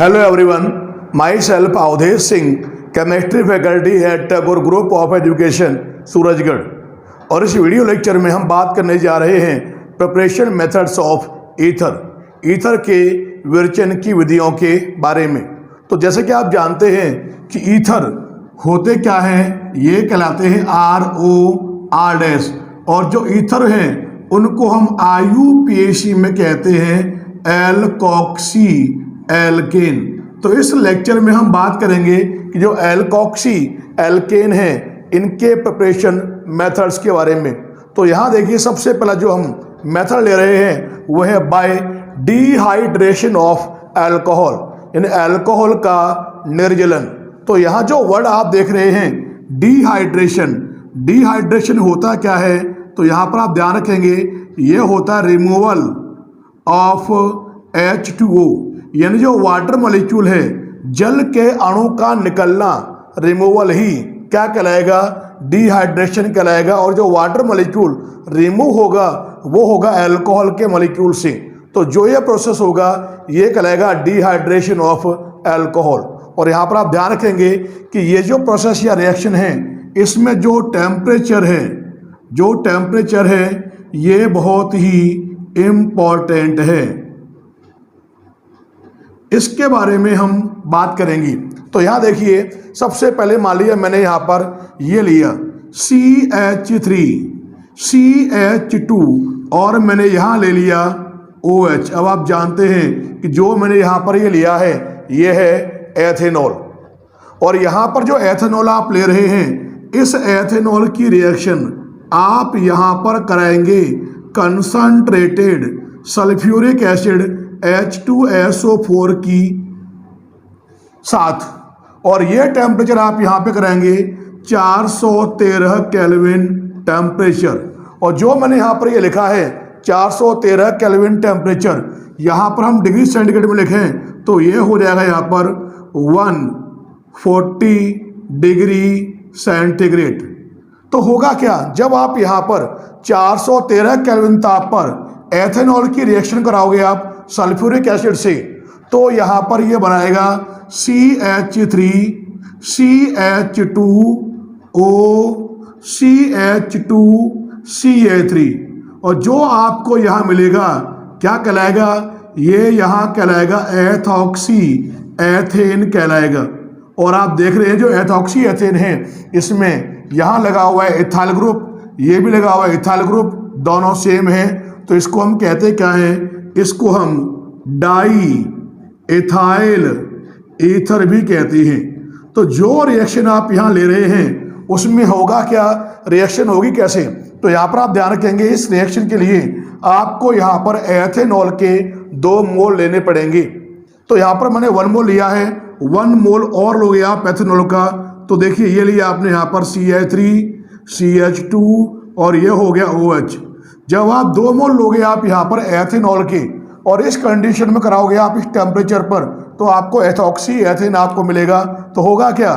Hello everyone, myself Avdesh Singh, chemistry faculty at Tagore group of education Surajgarh. और इस video lecture में हम बात करने जा रहे हैं प्रिपरेशन मेथड्स ऑफ ईथर के विरेचन की विधियों के बारे में। तो जैसे कि आप जानते हैं कि ईथर होते क्या हैं, ये कहलाते हैं ROR- और जो ईथर हैं उनको हम IUPAC में कहते हैं एल्कोक्सी एल्केन। तो इस लेक्चर में हम बात करेंगे कि जो एल्कोक्सी एल्केन है इनके प्रिपरेशन मेथड्स के बारे में। तो यहाँ देखिए, सबसे पहला जो हम मेथड ले रहे हैं वो है बाय डिहाइड्रेशन ऑफ अल्कोहल, यानी अल्कोहल का निर्जलन। तो यहाँ जो वर्ड आप देख रहे हैं डिहाइड्रेशन होता क्या है, तो यहाँ पर आप ध्यान रखेंगे ये होता है रिमूवल ऑफ H2O, यानी जो वाटर मॉलिक्यूल है, जल के अणु का निकलना, रिमूवल ही क्या कहलाएगा, डिहाइड्रेशन कहलाएगा। और जो वाटर मॉलिक्यूल रिमूव होगा वो होगा अल्कोहल के मॉलिक्यूल से। तो जो ये प्रोसेस होगा ये कहलाएगा डिहाइड्रेशन ऑफ अल्कोहल। और यहाँ पर आप ध्यान रखेंगे कि ये जो प्रोसेस या रिएक्शन है इसमें जो टेम्परेचर है ये बहुत ही इम्पॉर्टेंट है, इसके बारे में हम बात करेंगे। तो यहाँ देखिए, सबसे पहले मान लिया मैंने यहाँ पर ये लिया CH3CH2 और मैंने यहाँ ले लिया OH। अब आप जानते हैं कि जो मैंने यहाँ पर ये लिया है ये है एथेनॉल। और यहाँ पर जो एथेनॉल आप ले रहे हैं, इस एथेनॉल की रिएक्शन आप यहाँ पर कराएंगे कंसंट्रेटेड सल्फ्यूरिक एसिड H2SO4 की साथ। और ये टेम्परेचर आप यहाँ पे कराएंगे 413 केल्विन टेम्परेचर। और जो मैंने यहाँ पर ये लिखा है 413 केल्विन टेम्परेचर, यहाँ पर हम डिग्री सेंटीग्रेड में लिखें तो ये हो जाएगा यहाँ पर 140 डिग्री सेंटीग्रेड। तो होगा क्या, जब आप यहाँ पर 413 केल्विन ताप पर एथेनॉल की रिएक्शन कराओगे आप सल्फ्यूरिक एसिड से, तो यहाँ पर ये बनाएगा CH3CH2O CH2Ca3। और जो आपको यहाँ मिलेगा क्या कहलाएगा, ये यहाँ कहलाएगा एथॉक्सी एथेन कहलाएगा। और आप देख रहे हैं जो एथॉक्सी एथेन है इसमें यहाँ लगा हुआ है इथाइल ग्रुप, ये भी लगा हुआ है इथाइल ग्रुप, दोनों सेम है। तो इसको हम कहते क्या हैं, इसको हम डाई इथाइल ईथर भी कहते हैं। तो जो रिएक्शन आप यहाँ ले रहे हैं उसमें होगा क्या, रिएक्शन होगी कैसे, तो यहाँ पर आप ध्यान रखेंगे इस रिएक्शन के लिए आपको यहाँ पर एथेनॉल के 2 मोल लेने पड़ेंगे। तो यहाँ पर मैंने 1 मोल लिया है, 1 मोल और लोगे आप एथेनॉल का। तो देखिए ये लिया आपने यहाँ पर CH3CH2 और ये हो गया OH। जब आप 2 मोल लोगे आप यहाँ पर एथेनॉल के और इस कंडीशन में कराओगे आप इस टेम्परेचर पर, तो आपको एथॉक्सी एथेन आपको मिलेगा। तो होगा क्या,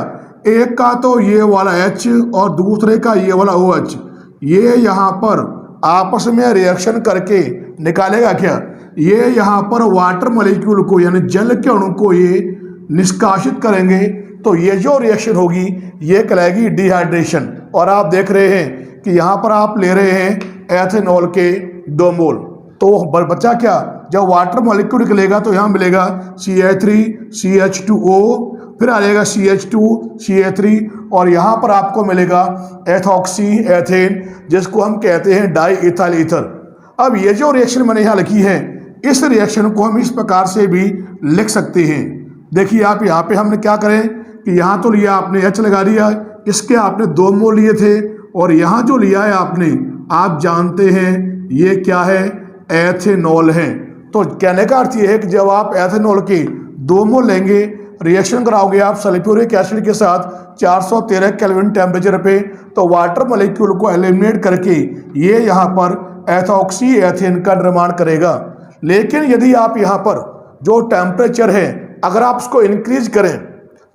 एक का तो ये वाला H और दूसरे का ये वाला OH, ये यहाँ पर आपस में रिएक्शन करके निकालेगा क्या, ये यहाँ पर वाटर मॉलिक्यूल को यानी जल के अणु को ये निष्कासित करेंगे। तो ये जो रिएक्शन होगी ये कहलाएगी डिहाइड्रेशन। और आप देख रहे हैं कि यहाँ पर आप ले रहे हैं एथेनॉल के 2 मोल। तो बचा क्या, जब वाटर मॉलिक्यूल निकलेगा तो यहाँ मिलेगा CH3CH2O, फिर आ जाएगा CH2Ca3 और यहाँ पर आपको मिलेगा एथॉक्सी एथेन, जिसको हम कहते हैं डाई इथाइल ईथर। अब ये जो रिएक्शन मैंने यहाँ लिखी है इस रिएक्शन को हम इस प्रकार से भी लिख सकते हैं। देखिए आप यहाँ पे हमने क्या करें कि यहाँ तो लिया आपने H लगा दिया, इसके आपने 2 मोल लिए थे और यहाँ जो लिया है आपने, आप जानते हैं ये क्या है, एथेनॉल है। तो कहने का अर्थ ये है कि जब आप एथेनॉल के 2 मोल लेंगे, रिएक्शन कराओगे आप सल्फ्यूरिक एसिड के साथ 413 केल्विन टेम्परेचर पे, तो वाटर मॉलिक्यूल को एलिमिनेट करके ये यहाँ पर एथॉक्सी एथेन का निर्माण करेगा। लेकिन यदि आप यहाँ पर जो टेम्परेचर है अगर आप उसको इंक्रीज करें,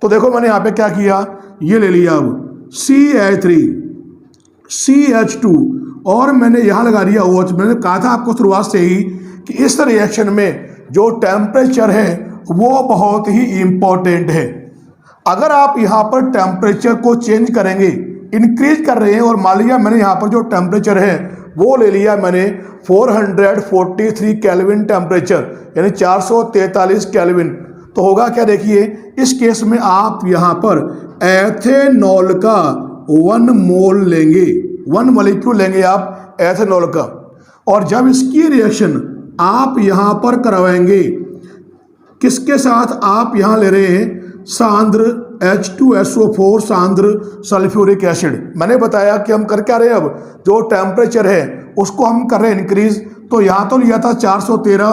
तो देखो मैंने यहाँ पे क्या किया, ये ले लिया अब CH3CH2 और मैंने यहाँ लगा दिया OH। मैंने कहा था आपको शुरुआत से ही कि इस रिएक्शन में जो टेम्परेचर है वो बहुत ही इम्पोर्टेंट है। अगर आप यहाँ पर टेम्परेचर को चेंज करेंगे, इंक्रीज कर रहे हैं, और मान लिया मैंने यहाँ पर जो टेम्परेचर है वो ले लिया मैंने 443 केल्विन टेम्परेचर, यानी 443 केल्विन, तो होगा क्या देखिए, इस केस में आप यहाँ पर एथेनॉल का 1 मोल लेंगे, 1 मॉलिक्यूल लेंगे आप एथेनॉल का, और जब इसकी रिएक्शन आप यहाँ पर करवाएंगे, किसके साथ आप यहाँ ले रहे हैं सांद्र H2SO4 सांद्र सल्फ्यूरिक एसिड। मैंने बताया कि हम कर क्या रहे हैं, अब जो टेम्परेचर है उसको हम कर रहे हैं इंक्रीज, तो यहाँ तो लिया था 413,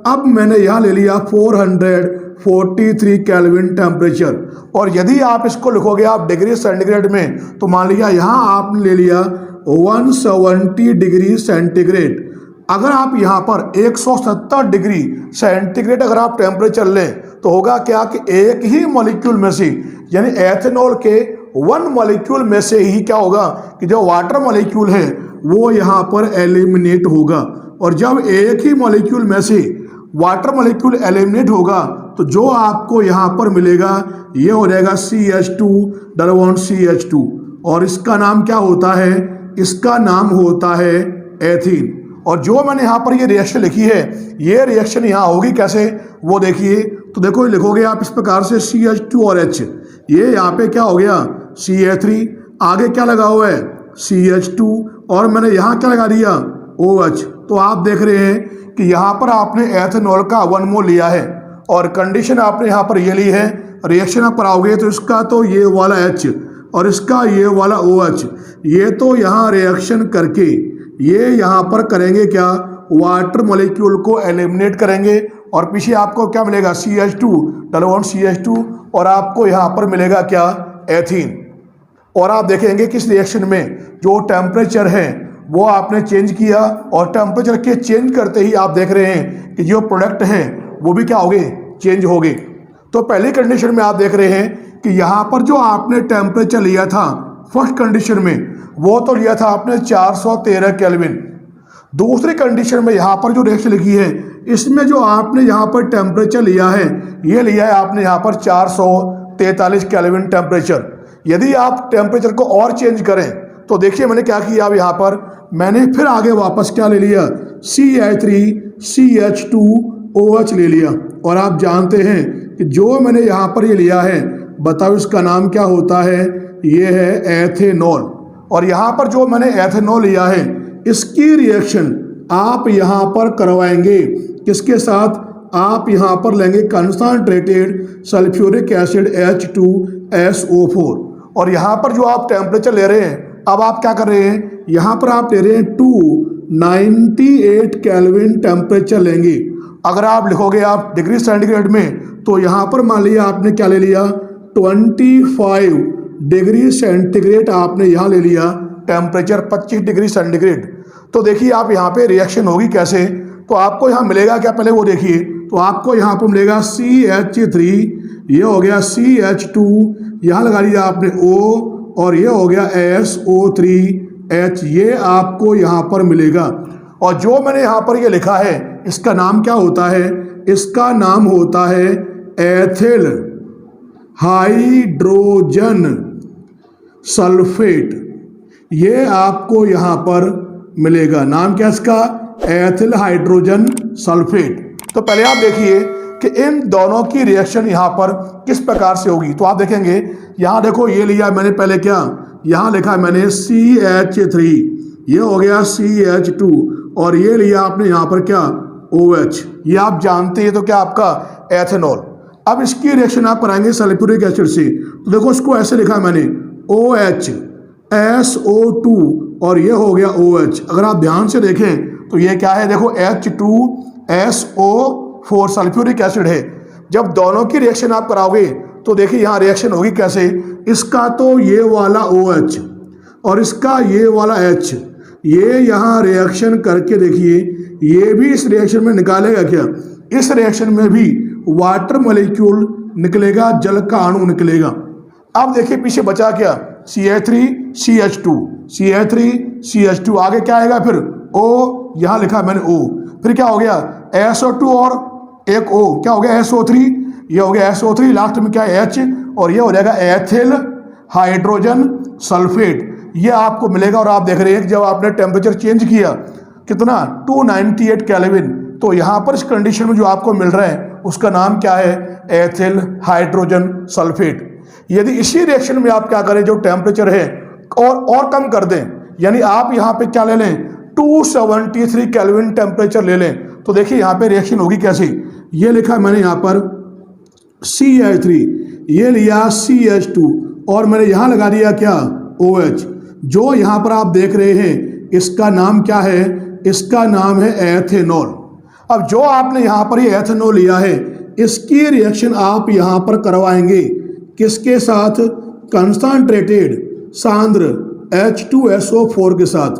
अब मैंने यहाँ ले लिया 443 केल्विन टेम्परेचर। और यदि आप इसको लिखोगे आप डिग्री सेंटीग्रेड में, तो मान लिया यहाँ आपने ले लिया 170 डिग्री सेंटीग्रेड। अगर आप यहाँ पर 170 डिग्री सेंटीग्रेड अगर आप टेम्परेचर लें, तो होगा क्या कि एक ही मॉलिक्यूल में से, यानी एथेनॉल के 1 मॉलिक्यूल में से ही क्या होगा कि जो वाटर मॉलिक्यूल है वो यहाँ पर एलिमिनेट होगा। और जब एक ही मॉलिक्यूल में से वाटर मॉलिक्यूल एलिमिनेट होगा, तो जो आपको यहाँ पर मिलेगा ये हो जाएगा CH2 डबल बॉन्ड CH2, और इसका नाम क्या होता है, इसका नाम होता है एथीन। और जो मैंने यहाँ पर ये रिएक्शन लिखी है, ये रिएक्शन यहाँ होगी कैसे वो देखिए, तो देखो लिखोगे आप इस प्रकार से CH2 और H, ये यहाँ पे क्या हो गया Ca3, आगे क्या लगा हुआ है CH2, और मैंने यहाँ क्या लगा दिया OH। तो आप देख रहे हैं कि यहाँ पर आपने एथेनॉल का 1 मोल लिया है, और कंडीशन आपने यहाँ पर ये ली है, रिएक्शन आप कराओगे तो इसका तो ये वाला H और इसका ये वाला OH, ये तो यहाँ रिएक्शन करके ये यहाँ पर करेंगे क्या, वाटर मॉलिक्यूल को एलिमिनेट करेंगे, और पीछे आपको क्या मिलेगा CH2 डबल बॉन्ड CH2, और आपको यहाँ पर मिलेगा क्या एथीन। और आप देखेंगे कि इस रिएक्शन में जो टेम्परेचर है वो आपने चेंज किया, और टेम्परेचर के चेंज करते ही आप देख रहे हैं कि जो प्रोडक्ट है वो भी क्या हो गए, चेंज हो गए। तो पहली कंडीशन में आप देख रहे हैं कि यहाँ पर जो आपने टेम्परेचर लिया था फर्स्ट कंडीशन में, वो तो लिया था आपने 413 केल्विन। दूसरी कंडीशन में यहाँ पर जो रिएक्शन लिखी है, इसमें जो आपने यहाँ पर टेम्परेचर लिया है, ये लिया है आपने यहाँ पर 443 केल्विन टेम्परेचर। यदि आप टेम्परेचर को और चेंज करें, तो देखिए मैंने क्या किया, अब यहाँ पर मैंने फिर आगे वापस क्या ले लिया CH3CH2OH ले लिया। और आप जानते हैं कि जो मैंने यहाँ पर ये लिया है, बताओ इसका नाम क्या होता है, ये है एथेनॉल। और यहाँ पर जो मैंने एथेनॉल लिया है, इसकी रिएक्शन आप यहाँ पर करवाएंगे किसके साथ, आप यहाँ पर लेंगे कंसंट्रेटेड सल्फ्यूरिक एसिड H2SO4। और यहाँ पर जो आप टेम्परेचर ले रहे हैं, अब आप क्या कर रहे हैं, यहाँ पर आप ले रहे हैं 298 केल्विन टेम्परेचर लेंगे। अगर आप लिखोगे आप डिग्री सेंटीग्रेड में, तो यहाँ पर मान लिया आपने क्या ले लिया 25 डिग्री सेंटीग्रेड आपने यहाँ ले लिया टेम्परेचर 25 डिग्री सेंटीग्रेड। तो देखिए आप यहाँ पे रिएक्शन होगी कैसे, तो आपको यहाँ मिलेगा क्या, पहले वो देखिए, तो आपको यहाँ पर मिलेगा CH3, ये हो गया CH2, यहाँ लगा लिया आपने O, और ये हो गया SO3H, ये आपको यहाँ पर मिलेगा। और जो मैंने यहाँ पर ये लिखा है, इसका नाम क्या होता है, इसका नाम होता है एथिल हाइड्रोजन सल्फेट, ये आपको यहाँ पर मिलेगा। नाम क्या इसका, एथिल हाइड्रोजन सल्फेट। तो पहले आप देखिए कि इन दोनों की रिएक्शन यहाँ पर किस प्रकार से होगी। तो आप देखेंगे यहाँ देखो, ये लिया मैंने पहले क्या, यहाँ लिखा मैंने CH3, ये हो गया CH2, और ये लिया आपने यहाँ पर क्या OH, ये आप जानते हैं तो क्या आपका एथेनॉल। अब इसकी रिएक्शन आप कराएंगे सल्फ्यूरिक एसिड से, तो देखो इसको ऐसे लिखा मैंने OH SO2, और ये हो गया OH। अगर आप ध्यान से देखें तो ये क्या है, देखो H2SO4 सल्फ्यूरिक एसिड है। जब दोनों की रिएक्शन आप कराओगे तो देखिए यहाँ रिएक्शन होगी कैसे, इसका तो ये वाला OH और इसका ये वाला H, ये यहाँ रिएक्शन करके देखिए, ये भी इस रिएक्शन में निकालेगा क्या, इस रिएक्शन में भी वाटर मॉलिक्यूल निकलेगा, जल का अणु निकलेगा। अब देखिए पीछे बचा क्या, CH3CH2, CH3CH2, आगे क्या आएगा फिर O, यहाँ लिखा मैंने O, फिर क्या हो गया SO2 और एक O, क्या हो गया SO3, ये हो गया SO3, लास्ट में क्या है H, और ये हो जाएगा एथिल हाइड्रोजन सल्फेट। ये आपको मिलेगा। और आप देख रहे हैं जब आपने टेम्परेचर चेंज किया कितना 298 केल्विन, तो यहाँ पर इस कंडीशन में जो आपको मिल रहा है उसका नाम क्या है, एथिल हाइड्रोजन सल्फेट। यदि इसी रिएक्शन में आप क्या करें, जो टेम्परेचर है और कम कर दें, यानी आप यहाँ पे क्या ले लें 273 केल्विन टेम्परेचर ले लें, तो देखिए यहाँ पे रिएक्शन होगी कैसी। ये लिखा मैंने यहाँ पर CH3, ये लिया CH2, और मैंने यहाँ लगा दिया क्या OH। जो यहाँ पर आप देख रहे हैं इसका नाम क्या है, इसका नाम है एथेनॉल। अब जो आपने यहाँ पर ये एथेनॉल लिया है, इसकी रिएक्शन आप यहाँ पर करवाएंगे किसके साथ, कंसंट्रेटेड सांद्र H2SO4 के साथ।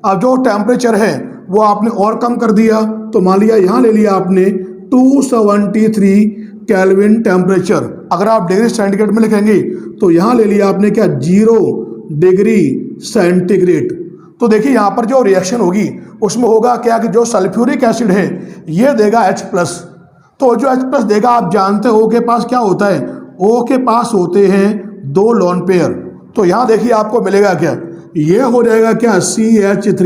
अब जो टेम्परेचर है वो आपने और कम कर दिया, तो मान लिया यहाँ ले लिया आपने 273 केल्विन टेम्परेचर। अगर आप डिग्री सेंटीग्रेड में लिखेंगे तो यहाँ ले लिया आपने क्या 0 डिग्री सेंटीग्रेड। तो देखिए यहाँ पर जो रिएक्शन होगी उसमें होगा क्या कि जो सल्फ्यूरिक एसिड है ये देगा H+, तो जो H+ देगा, आप जानते हो के पास क्या होता है, O के पास होते हैं 2 लोन पेयर। तो यहाँ देखिए आपको मिलेगा क्या, ये हो जाएगा क्या CH3,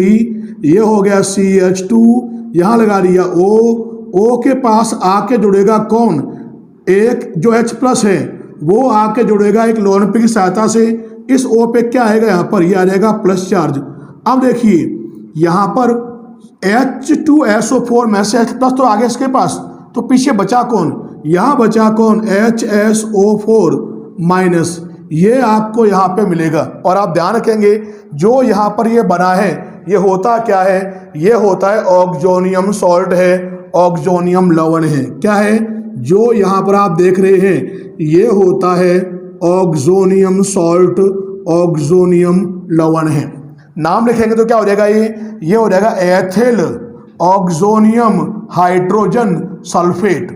ये हो गया CH2, यहाँ लगा दिया O के पास आके जुड़ेगा कौन, एक जो H+ है वो आके जुड़ेगा एक लोन पेयर की सहायता से। इस O पे क्या आएगा, यहाँ पर ये आ जाएगा प्लस चार्ज। अब देखिए यहाँ पर H2SO4 में से H+ तो आगे इसके पास, तो पीछे बचा कौन, यहाँ बचा कौन HSO4 माइनस, ये आपको यहाँ पे मिलेगा। और आप ध्यान रखेंगे जो यहाँ पर ये बना है ये होता क्या है, ये होता है ऑक्सोनियम सॉल्ट है, ऑक्सोनियम लवण है। क्या है, जो यहाँ पर आप देख रहे हैं ये होता है ऑक्सोनियम सॉल्ट, ऑक्सोनियम लवण है। नाम लिखेंगे तो क्या हो जाएगा, ये हो जाएगा एथिल ऑक्सोनियम हाइड्रोजन सल्फेट।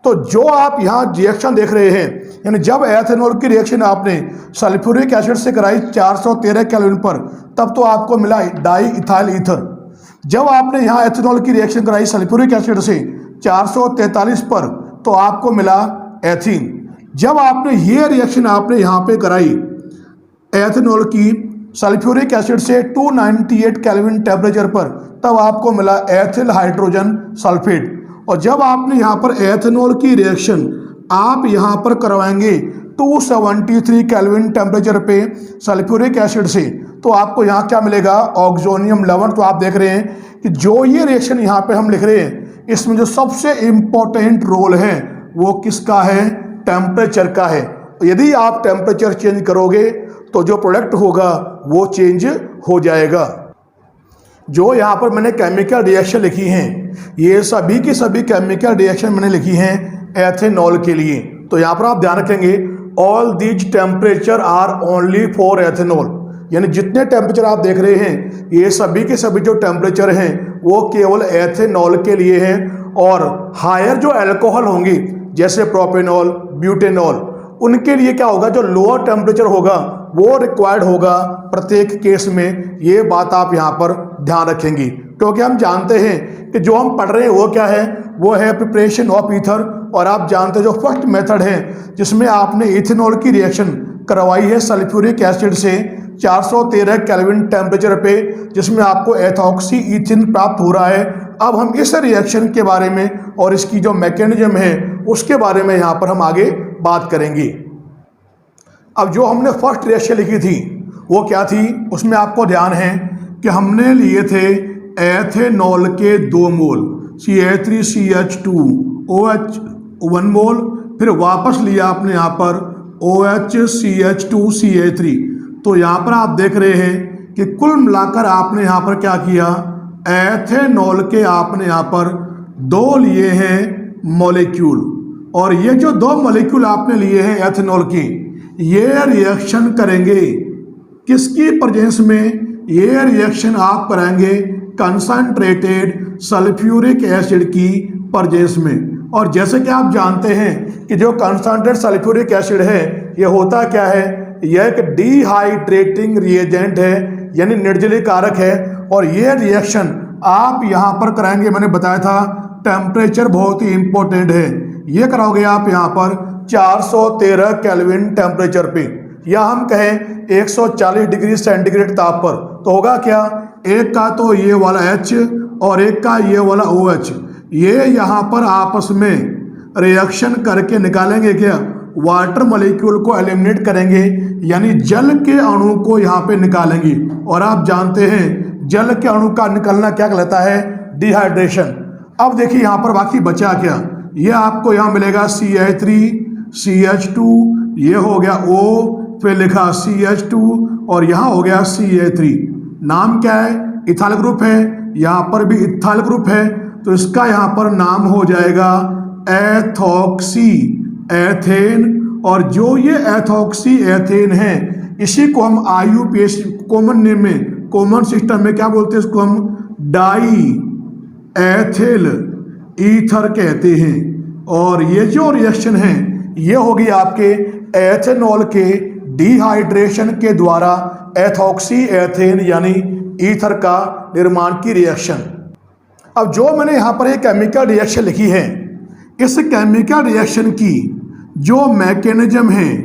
तो जो आप यहाँ रिएक्शन देख रहे हैं, यानी जब एथेनॉल की रिएक्शन आपने सल्फ्यूरिक एसिड से कराई 413 केल्विन पर, तब तो आपको मिला डाई इथाइल ईथर। जब आपने यहाँ एथेनॉल की रिएक्शन कराई सल्फ्यूरिक एसिड से 443 पर, तो आपको मिला एथीन। जब आपने ये रिएक्शन आपने यहाँ पे कराई एथेनॉल की सल्फ्यूरिक एसिड से 298 केल्विन टेम्परेचर पर, तब आपको मिला एथिल हाइड्रोजन सल्फेट। और जब आपने यहाँ पर एथेनॉल की रिएक्शन आप यहाँ पर करवाएंगे 273 केल्विन टेम्परेचर पे सल्फ्यूरिक एसिड से, तो आपको यहाँ क्या मिलेगा, ऑक्सोनियम लवण। तो आप देख रहे हैं कि जो ये रिएक्शन यहाँ पे हम लिख रहे हैं, इसमें जो सबसे इम्पोर्टेंट रोल है वो किसका है, टेम्परेचर का है। यदि आप टेम्परेचर चेंज करोगे तो जो प्रोडक्ट होगा वो चेंज हो जाएगा। जो यहाँ पर मैंने केमिकल रिएक्शन लिखी हैं, ये सभी की सभी केमिकल रिएक्शन मैंने लिखी हैं एथेनॉल के लिए। तो यहाँ पर आप ध्यान रखेंगे, all these temperature are only for ethanol, यानी जितने टेम्परेचर आप देख रहे हैं ये सभी के सभी जो टेम्परेचर हैं वो केवल एथेनॉल के लिए हैं। और हायर जो अल्कोहल होंगी जैसे प्रोपेनॉल, ब्यूटेनॉल, उनके लिए क्या होगा, जो लोअर टेम्परेचर होगा वो रिक्वायर्ड होगा प्रत्येक केस में। ये बात आप यहाँ पर ध्यान रखेंगे, क्योंकि हम जानते हैं कि जो हम पढ़ रहे हैं वो क्या है, वो है प्रिपरेशन ऑफ ईथर। और आप जानते हैं जो फर्स्ट मेथड है जिसमें आपने इथेनॉल की रिएक्शन करवाई है सल्फ्यूरिक एसिड से 413 केल्विन टेम्परेचर पे, जिसमें आपको एथॉक्सी ईथिन प्राप्त हो रहा है। अब हम इस रिएक्शन के बारे में और इसकी जो मैकेनिज्म है उसके बारे में यहाँ पर हम आगे बात करेंगे। अब जो हमने फर्स्ट रिएक्शन लिखी थी वो क्या थी, उसमें आपको ध्यान है कि हमने लिए थे एथेनॉल के 2 मोल CH3CH2OH 1 मोल, फिर वापस लिया आपने यहाँ पर OHCH2CH3। तो यहाँ पर आप देख रहे हैं कि कुल मिलाकर आपने यहाँ पर क्या किया, एथेनॉल के आपने यहाँ पर 2 लिए हैं मॉलिक्यूल। और ये जो 2 मॉलिक्यूल आपने लिए हैं एथेनॉल की, ये रिएक्शन करेंगे किसकी प्रेजेंस में, ये रिएक्शन आप कराएंगे कंसंट्रेटेड सल्फ्यूरिक एसिड की प्रेजेंस में। और जैसे कि आप जानते हैं कि जो कंसंट्रेटेड सल्फ्यूरिक एसिड है ये होता क्या है, यह एक डिहाइड्रेटिंग रिएजेंट है, यानी निर्जलीकारक है। और ये रिएक्शन आप यहाँ पर कराएंगे, मैंने बताया था टेम्परेचर बहुत ही इंपॉर्टेंट है। ये कराओगे आप यहाँ पर 413 केल्विन टेम्परेचर पे, या हम कहें 140 डिग्री सेंटीग्रेड ताप पर, तो होगा क्या, एक का तो ये वाला H और एक का ये वाला OH, ये यहाँ पर आपस में रिएक्शन करके निकालेंगे क्या, वाटर मॉलिक्यूल को एलिमिनेट करेंगे, यानी जल के अणु को यहाँ पे निकालेंगे। और आप जानते हैं जल के अणु का निकलना क्या कहलाता है, डिहाइड्रेशन। अब देखिए यहाँ पर बाकी बचा क्या, ये आपको यहाँ मिलेगा CH3 CH2, ये हो गया O, फिर लिखा CH2 और यहाँ हो गया CH3। नाम क्या है, इथाइल ग्रुप है, यहाँ पर भी इथाइल ग्रुप है, तो इसका यहाँ पर नाम हो जाएगा एथॉक्सी एथेन। और जो ये एथॉक्सी एथेन है, इसी को हम IUPAC कॉमन नेम में, कॉमन सिस्टम में क्या बोलते हैं, इसको हम डाई एथिल ईथर कहते हैं। और ये जो रिएक्शन है ये होगी आपके एथेनॉल के डिहाइड्रेशन के द्वारा एथॉक्सी एथेन यानी ईथर का निर्माण की रिएक्शन। अब जो मैंने यहाँ पर एक केमिकल रिएक्शन लिखी है, इस केमिकल रिएक्शन की जो मैकेनिज्म है,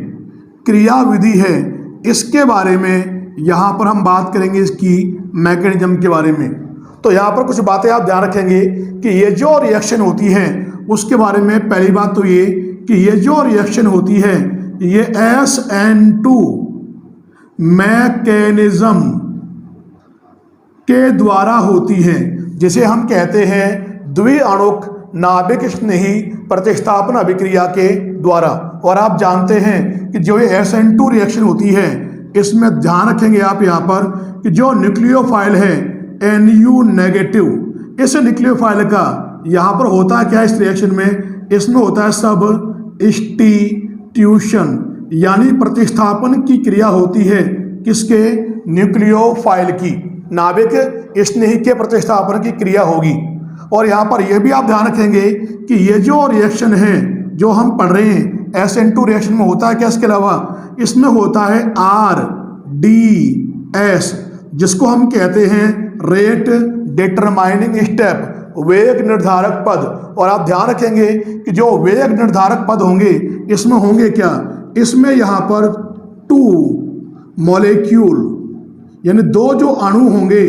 क्रियाविधि है, इसके बारे में यहाँ पर हम बात करेंगे, इसकी मैकेनिज्म के बारे में। तो यहाँ पर कुछ बातें आप ध्यान रखेंगे कि ये जो रिएक्शन होती है उसके बारे में। पहली बात तो ये कि ये जो रिएक्शन होती है ये SN2 मैकेनिज्म के द्वारा होती है, जिसे हम कहते हैं द्विअणुक नाभिक स्नेही प्रतिस्थापन अभिक्रिया के द्वारा। और आप जानते हैं कि जो ये SN2 रिएक्शन होती है, इसमें ध्यान रखेंगे आप यहाँ पर कि जो न्यूक्लियोफाइल है Nu नेगेटिव, इस न्यूक्लियोफाइल का यहाँ पर होता है क्या, इस रिएक्शन में इसमें होता है सब्स्टिट्यूशन, यानी प्रतिस्थापन की क्रिया होती है किसके, न्यूक्लियोफाइल की, नाभिक स्नेही के प्रतिस्थापन की क्रिया होगी। और यहाँ पर यह भी आप ध्यान रखेंगे कि ये जो रिएक्शन है जो हम पढ़ रहे हैं SN2 रिएक्शन में होता है क्या, इसके अलावा इसमें होता है RDS, जिसको हम कहते हैं रेट डिटरमाइनिंग स्टेप, वेग निर्धारक पद। और आप ध्यान रखेंगे कि जो वेग निर्धारक पद होंगे इसमें होंगे क्या, इसमें यहाँ पर 2 मॉलिक्यूल यानी 2 जो अणु होंगे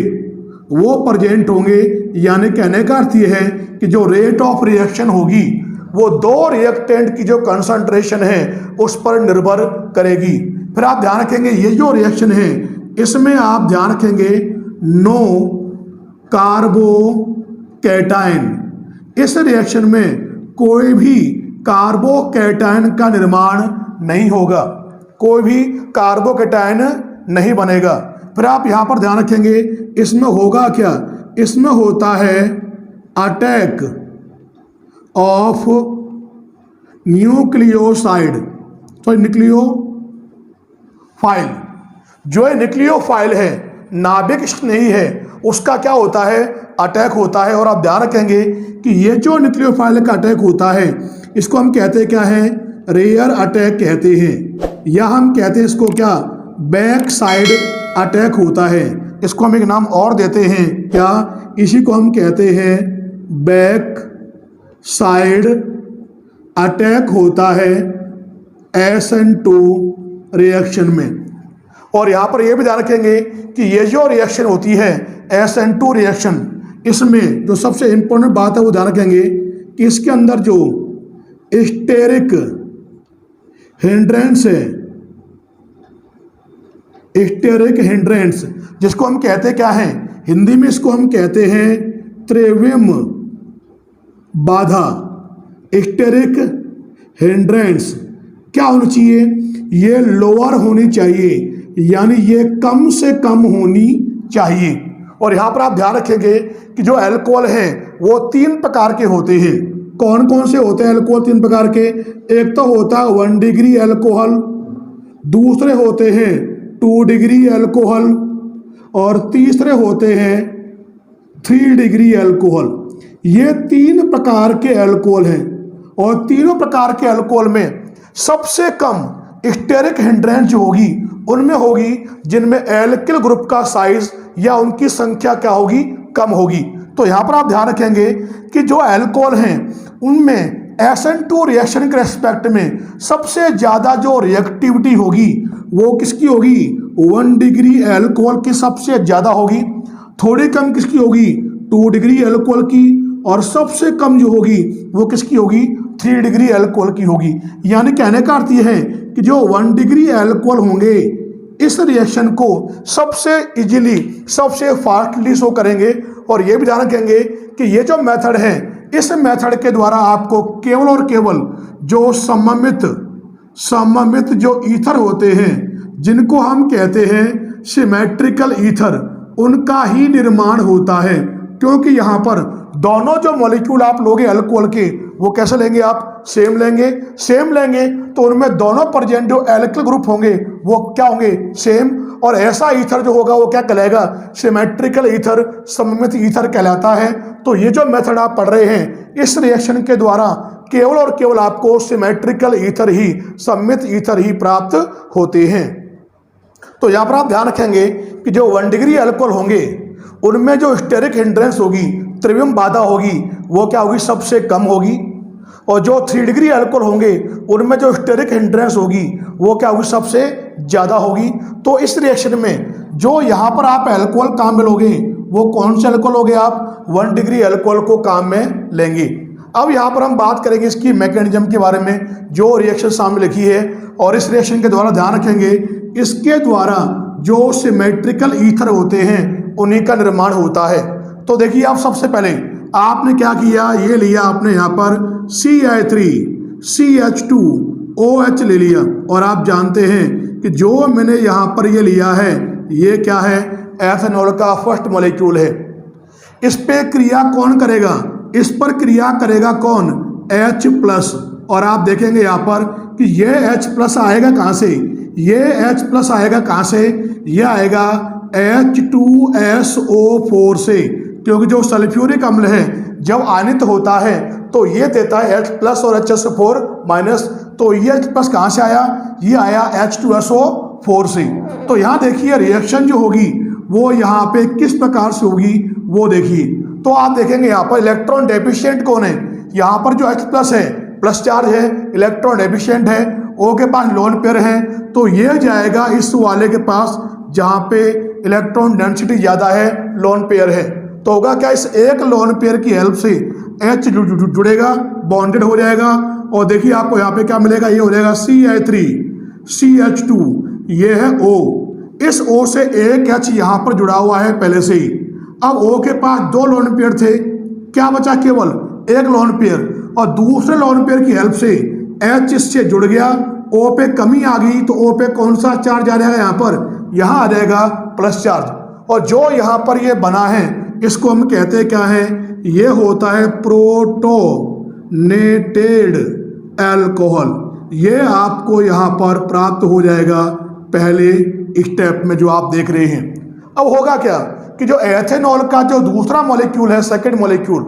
वो प्रेजेंट होंगे। यानी कहने का अर्थ ये है कि जो रेट ऑफ रिएक्शन होगी वो 2 रिएक्टेंट की जो कंसंट्रेशन है उस पर निर्भर करेगी। फिर आप ध्यान रखेंगे ये जो रिएक्शन है इसमें आप ध्यान रखेंगे नो कार्बोकैटायन, इस रिएक्शन में कोई भी कार्बोकैटायन का निर्माण नहीं होगा, कोई भी कार्बोकैटायन नहीं बनेगा। फिर आप यहाँ पर ध्यान रखेंगे इसमें होगा क्या, इसमें होता है अटैक ऑफ न्यूक्लियोसाइड, तो न्यूक्लियोफाइल, जो है न्यूक्लियोफाइल है, नाभिक स्नेही है, उसका क्या होता है, अटैक होता है। और आप ध्यान रखेंगे कि ये जो न्यूक्लियोफाइल का अटैक होता है इसको हम कहते हैं क्या है, रेयर अटैक कहते हैं, या हम कहते हैं इसको क्या, बैक साइड अटैक होता है। इसको हम एक नाम और देते हैं क्या, इसी को हम कहते हैं बैक साइड अटैक होता है SN2 रिएक्शन में। और यहाँ पर यह भी ध्यान रखेंगे कि ये जो रिएक्शन होती है SN2 रिएक्शन, इसमें जो सबसे इंपॉर्टेंट बात है वो ध्यान रखेंगे कि इसके अंदर जो स्टेरिक हिंड्रेंस है, स्टेरिक हिंड्रेंस जिसको हम कहते क्या है, हिंदी में इसको हम कहते हैं त्रिविम बाधा। स्टेरिक हिंड्रेंस क्या होनी चाहिए, ये लोअर होनी चाहिए, यानी ये कम से कम होनी चाहिए। और यहाँ पर आप ध्यान रखेंगे कि जो अल्कोहल है वो 3 प्रकार के होते हैं। कौन कौन से होते हैं अल्कोहल 3 प्रकार के, एक तो होता है 1 डिग्री अल्कोहल, दूसरे होते हैं 2 डिग्री अल्कोहल और तीसरे होते हैं 3 डिग्री अल्कोहल। ये 3 प्रकार के अल्कोहल हैं और तीनों प्रकार के अल्कोहल में सबसे कम स्टेरिक हिंड्रेंस जो होगी उनमें होगी जिनमें एल्किल ग्रुप का साइज या उनकी संख्या क्या होगी, कम होगी। तो यहाँ पर आप ध्यान रखेंगे कि जो अल्कोहल हैं उनमें SN2 रिएक्शन के रेस्पेक्ट में सबसे ज़्यादा जो रिएक्टिविटी होगी वो किसकी होगी, 1 डिग्री अल्कोहल की सबसे ज़्यादा होगी। थोड़ी कम किसकी होगी, 2 डिग्री अल्कोहल की, और सबसे कम जो होगी वो किसकी होगी, 3 डिग्री अल्कोहल की होगी। यानी कहने का अर्थ यह है कि जो 1 डिग्री अल्कोहल होंगे इस रिएक्शन को सबसे इजीली सबसे फास्टली शो करेंगे। और ये भी ध्यान रखेंगे कि ये जो मेथड है इस मेथड के द्वारा आपको केवल और केवल जो सममित जो ईथर होते हैं जिनको हम कहते हैं सिमेट्रिकल ईथर, उनका ही निर्माण होता है। क्योंकि यहाँ पर दोनों जो मॉलिक्यूल आप लोगे अल्कोहल के वो कैसे लेंगे, आप सेम लेंगे तो उनमें दोनों प्रेजेंट जो एल्किल ग्रुप होंगे वो क्या होंगे, सेम। और ऐसा ईथर जो होगा वो क्या कहलाएगा, सिमेट्रिकल ईथर, सममित ईथर कहलाता है। तो ये जो मेथड आप पढ़ रहे हैं इस रिएक्शन के द्वारा केवल और केवल आपको सिमेट्रिकल ईथर ही, सममित ईथर ही प्राप्त होते हैं। तो यहाँ पर आप ध्यान रखेंगे कि जो 1 डिग्री अल्कोहल होंगे उनमें जो स्टेरिक हिंड्रेंस होगी, त्रिविम बाधा होगी, वो क्या होगी, सबसे कम होगी। और जो 3 डिग्री अल्कोहल होंगे उनमें जो स्टेरिक हिंड्रेंस होगी वो क्या होगी, सबसे ज़्यादा होगी। तो इस रिएक्शन में जो यहाँ पर आप अल्कोहल काम में लोगे वो कौन से अल्कोहल लोगे, आप 1 डिग्री अल्कोहल को काम में लेंगे। अब यहाँ पर हम बात करेंगे इसकी मैकेनिज्म के बारे में, जो रिएक्शन सामने लिखी है। और इस रिएक्शन के द्वारा ध्यान रखेंगे इसके द्वारा जो सिमेट्रिकल ईथर होते हैं उन्हीं का निर्माण होता है। तो देखिए आप सबसे पहले आपने क्या किया, ये लिया आपने यहाँ पर CH3CH2OH ले लिया। और आप जानते हैं कि जो मैंने यहाँ पर ये लिया है ये क्या है, एथेनॉल का फर्स्ट मॉलिक्यूल है। इस पे क्रिया कौन करेगा, इस पर क्रिया करेगा कौन, H+। और आप देखेंगे यहाँ पर कि ये H+ आएगा कहाँ से, ये H+ आएगा कहाँ से, ये आएगा H2SO4 से। क्योंकि जो सल्फ्यूरिक अम्ल है जब आयनित होता है तो ये देता है H+ और HSO4-। तो ये H+ कहाँ से आया, ये आया H2SO4 से। तो यहाँ देखिए रिएक्शन जो होगी वो यहाँ पे किस प्रकार से होगी वो देखिए। तो आप देखेंगे यहाँ पर इलेक्ट्रॉन डेफिशिएंट कौन है, यहाँ पर जो H+ है प्लस चार्ज है, इलेक्ट्रॉन डेफिशिएंट है, O के पास लोन पेयर है। तो ये जाएगा इस वाले के पास जहाँ पे इलेक्ट्रॉन डेंसिटी ज़्यादा है, लोन पेयर है। तो होगा क्या, इस एक लोन पेयर की हेल्प से H जुड़ेगा, बॉन्डेड हो जाएगा। और देखिए आपको यहाँ पे क्या मिलेगा, ये हो जाएगा CH3CH2, ये है O। इस O से एक H यहाँ पर जुड़ा हुआ है पहले से ही। अब O के पास 2 लोन पेयर थे, क्या बचा, केवल एक लोन पेयर। और दूसरे लोन पेयर की हेल्प से H इससे जुड़ गया, O पे कमी आ गई तो O पे कौन सा चार्ज आ जाएगा, यहाँ पर यहाँ आ जाएगा प्लस चार्ज। और जो यहाँ पर ये बना है इसको हम कहते हैं क्या है, ये होता है प्रोटोनेटेड अल्कोहल। ये आपको यहाँ पर प्राप्त हो जाएगा पहले स्टेप में जो आप देख रहे हैं। अब होगा क्या कि जो एथेनॉल का जो दूसरा मॉलिक्यूल है, सेकंड मॉलिक्यूल,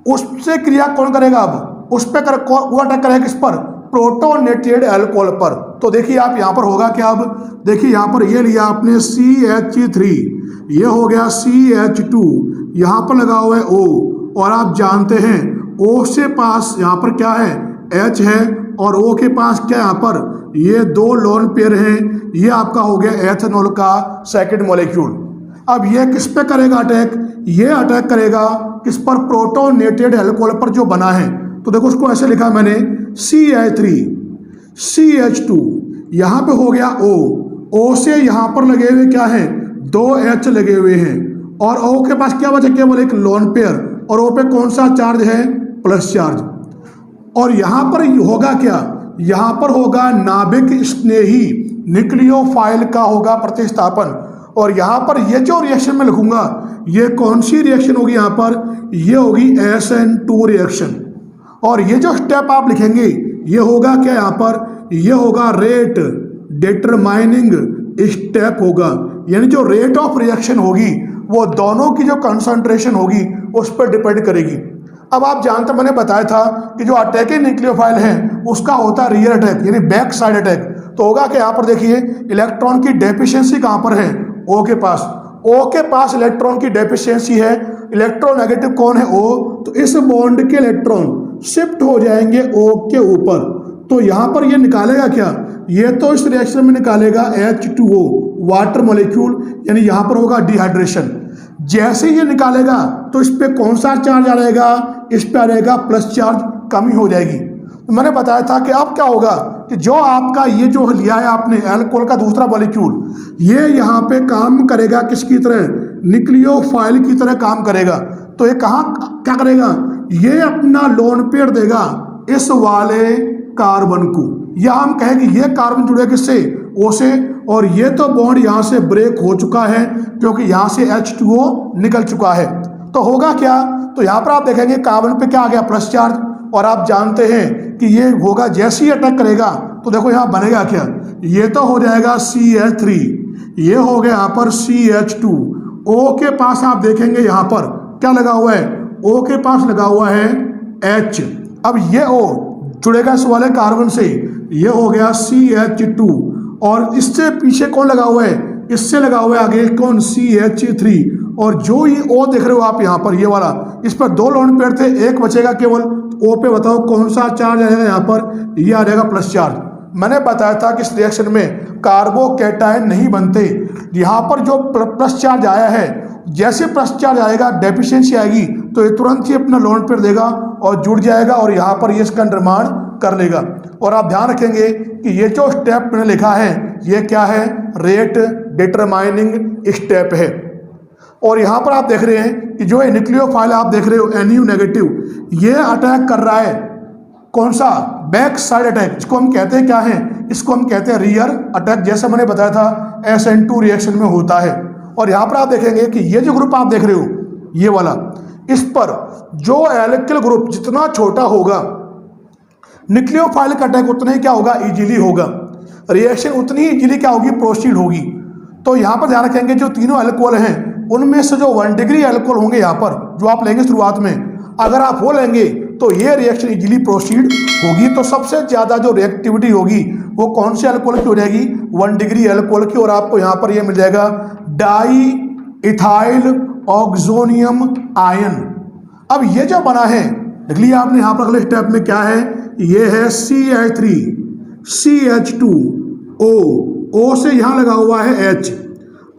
उससे क्रिया कौन करेगा, अब उस पर वो अटैक करेगा किस पर, प्रोटोनेटेड अल्कोहल पर। तो देखिए आप यहाँ पर होगा क्या, अब देखिए यहाँ पर ये लिया आपने CH3, ये हो गया CH2, यहाँ पर लगा हुआ है O। और आप जानते हैं O से पास यहाँ पर क्या है, H है, और O के पास क्या यहाँ पर ये 2 लोन पेयर हैं। ये आपका हो गया एथेनॉल का सेकंड मॉलिक्यूल। अब ये किस पे करेगा अटैक, ये अटैक करेगा किस पर, प्रोटोनेटेड अल्कोहल पर जो बना है। तो देखो उसको ऐसे लिखा मैंने CH3CH2, यहाँ पे हो गया O से यहाँ पर लगे हुए क्या है, 2 H लगे हुए हैं। और O के पास क्या बचा, केवल एक लोन पेयर, और O पे कौन सा चार्ज है, प्लस चार्ज। और यहाँ पर होगा क्या, यहाँ पर होगा नाभिक स्नेही न्यूक्लियोफाइल का होगा प्रतिस्थापन। और यहाँ पर ये जो रिएक्शन में लिखूंगा ये कौन सी रिएक्शन होगी, यहाँ पर ये होगी SN2 रिएक्शन। और ये जो स्टेप आप लिखेंगे ये होगा क्या, यहाँ पर ये होगा रेट डिटरमाइनिंग स्टेप होगा। यानी जो रेट ऑफ रिएक्शन होगी वो दोनों की जो कंसंट्रेशन होगी उस पर डिपेंड करेगी। अब आप जानते, मैंने बताया था कि जो अटैकिंग न्यूक्लियोफाइल है उसका होता है रियर अटैक यानी बैक साइड अटैक। तो होगा कि यहाँ पर देखिए इलेक्ट्रॉन की डेफिशिएंसी कहाँ पर है, O के पास, O के पास इलेक्ट्रॉन की डेफिशिएंसी है, इलेक्ट्रोनेगेटिव कौन है O, तो इस बॉन्ड के इलेक्ट्रॉन शिफ्ट हो जाएंगे O के ऊपर। तो यहां पर ये निकालेगा क्या, ये तो इस रिएक्शन में निकालेगा H2O वाटर मॉलिक्यूल, यानी यहां पर होगा डिहाइड्रेशन। जैसे ये निकालेगा तो इस पे कौन सा चार्ज आ जाएगा, इस पे आ जाएगा प्लस चार्ज, कमी हो जाएगी। तो मैंने बताया था कि अब क्या होगा कि जो आपका ये जो लिया है आपने अल्कोहल का दूसरा मॉलिक्यूल, ये यहाँ पे काम करेगा किसकी तरह, न्यूक्लियोफाइल की तरह काम करेगा। तो ये कहाँ क्या करेगा, ये अपना लोन पेयर देगा इस वाले कार्बन को, या हम कहें कि ये कार्बन जुड़े किससे, O से, और ये तो बॉन्ड यहाँ से ब्रेक हो चुका है क्योंकि यहाँ से H2O निकल चुका है। तो होगा क्या, तो यहाँ पर आप देखेंगे कार्बन पे क्या आ गया, प्लस चार्ज, और आप जानते हैं कि ये होगा जैसे ही अटैक करेगा तो देखो यहाँ बनेगा क्या, ये तो हो जाएगा CH3, ये हो गया यहाँ पर CH2, O के पास आप देखेंगे यहाँ पर क्या लगा हुआ है, O के पास लगा हुआ है H। अब ये O जुड़ेगा इस वाले कार्बन से, ये हो गया CH2, और इससे पीछे कौन लगा हुआ है, इससे लगा हुआ है आगे कौन, CH3, और जो ये O देख रहे हो आप यहाँ पर, ये वाला, इस पर दो लोन पेयर थे, एक बचेगा केवल, O पे बताओ कौन सा चार्ज आएगा यहाँ पर, ये आ जाएगा प्लस चार्ज। मैंने बताया था कि इस रिएक्शन में कार्बोकैटायन नहीं बनते, यहाँ पर जो प्लस चार्ज आया है, जैसे प्लस चार्ज आएगा डेफिशिएंसी आएगी तो ये तुरंत ही अपना लोन पेयर देगा और जुड़ जाएगा और यहाँ पर ये इसका निर्माण कर लेगा। और आप ध्यान रखेंगे कि ये जो स्टेप मैंने लिखा है ये क्या है, रेट डिटरमाइनिंग स्टेप है। और यहाँ पर आप देख रहे हैं कि जो न्यूक्लियोफाइल आप देख रहे हो Nu नेगेटिव, ये अटैक कर रहा है, कौन सा, बैक साइड अटैक। इसको हम कहते हैं क्या है, इसको हम कहते हैं रियर अटैक, जैसे मैंने बताया था SN2 रिएक्शन में होता है। और यहाँ पर आप देखेंगे कि ये जो ग्रुप आप देख रहे हो ये वाला, इस पर जो एल्किल ग्रुप जितना छोटा होगा, न्यूक्लियोफाइल का अटैक उतना ही क्या होगा, इजीली होगा, रिएक्शन उतनी ही इजीली क्या होगी, प्रोसीड होगी। तो यहाँ पर ध्यान रखेंगे जो तीनों अल्कोहल हैं उनमें से जो 1 डिग्री अल्कोहल होंगे यहाँ पर जो आप लेंगे शुरुआत में, अगर आप वो लेंगे तो ये रिएक्शन इजीली प्रोसीड होगी। तो सबसे ज़्यादा जो रिएक्टिविटी होगी वो कौन से अल्कोहल की हो जाएगी, 1 डिग्री अल्कोहल की, और आपको यहाँ पर ये मिल जाएगा डाई इथाइल ऑक्सोनियम आयन। अब ये जो बना है देख लिया आपने, यहाँ पर अगले स्टेप में क्या है, ये है CH3 CH2O, O से यहाँ लगा हुआ है H,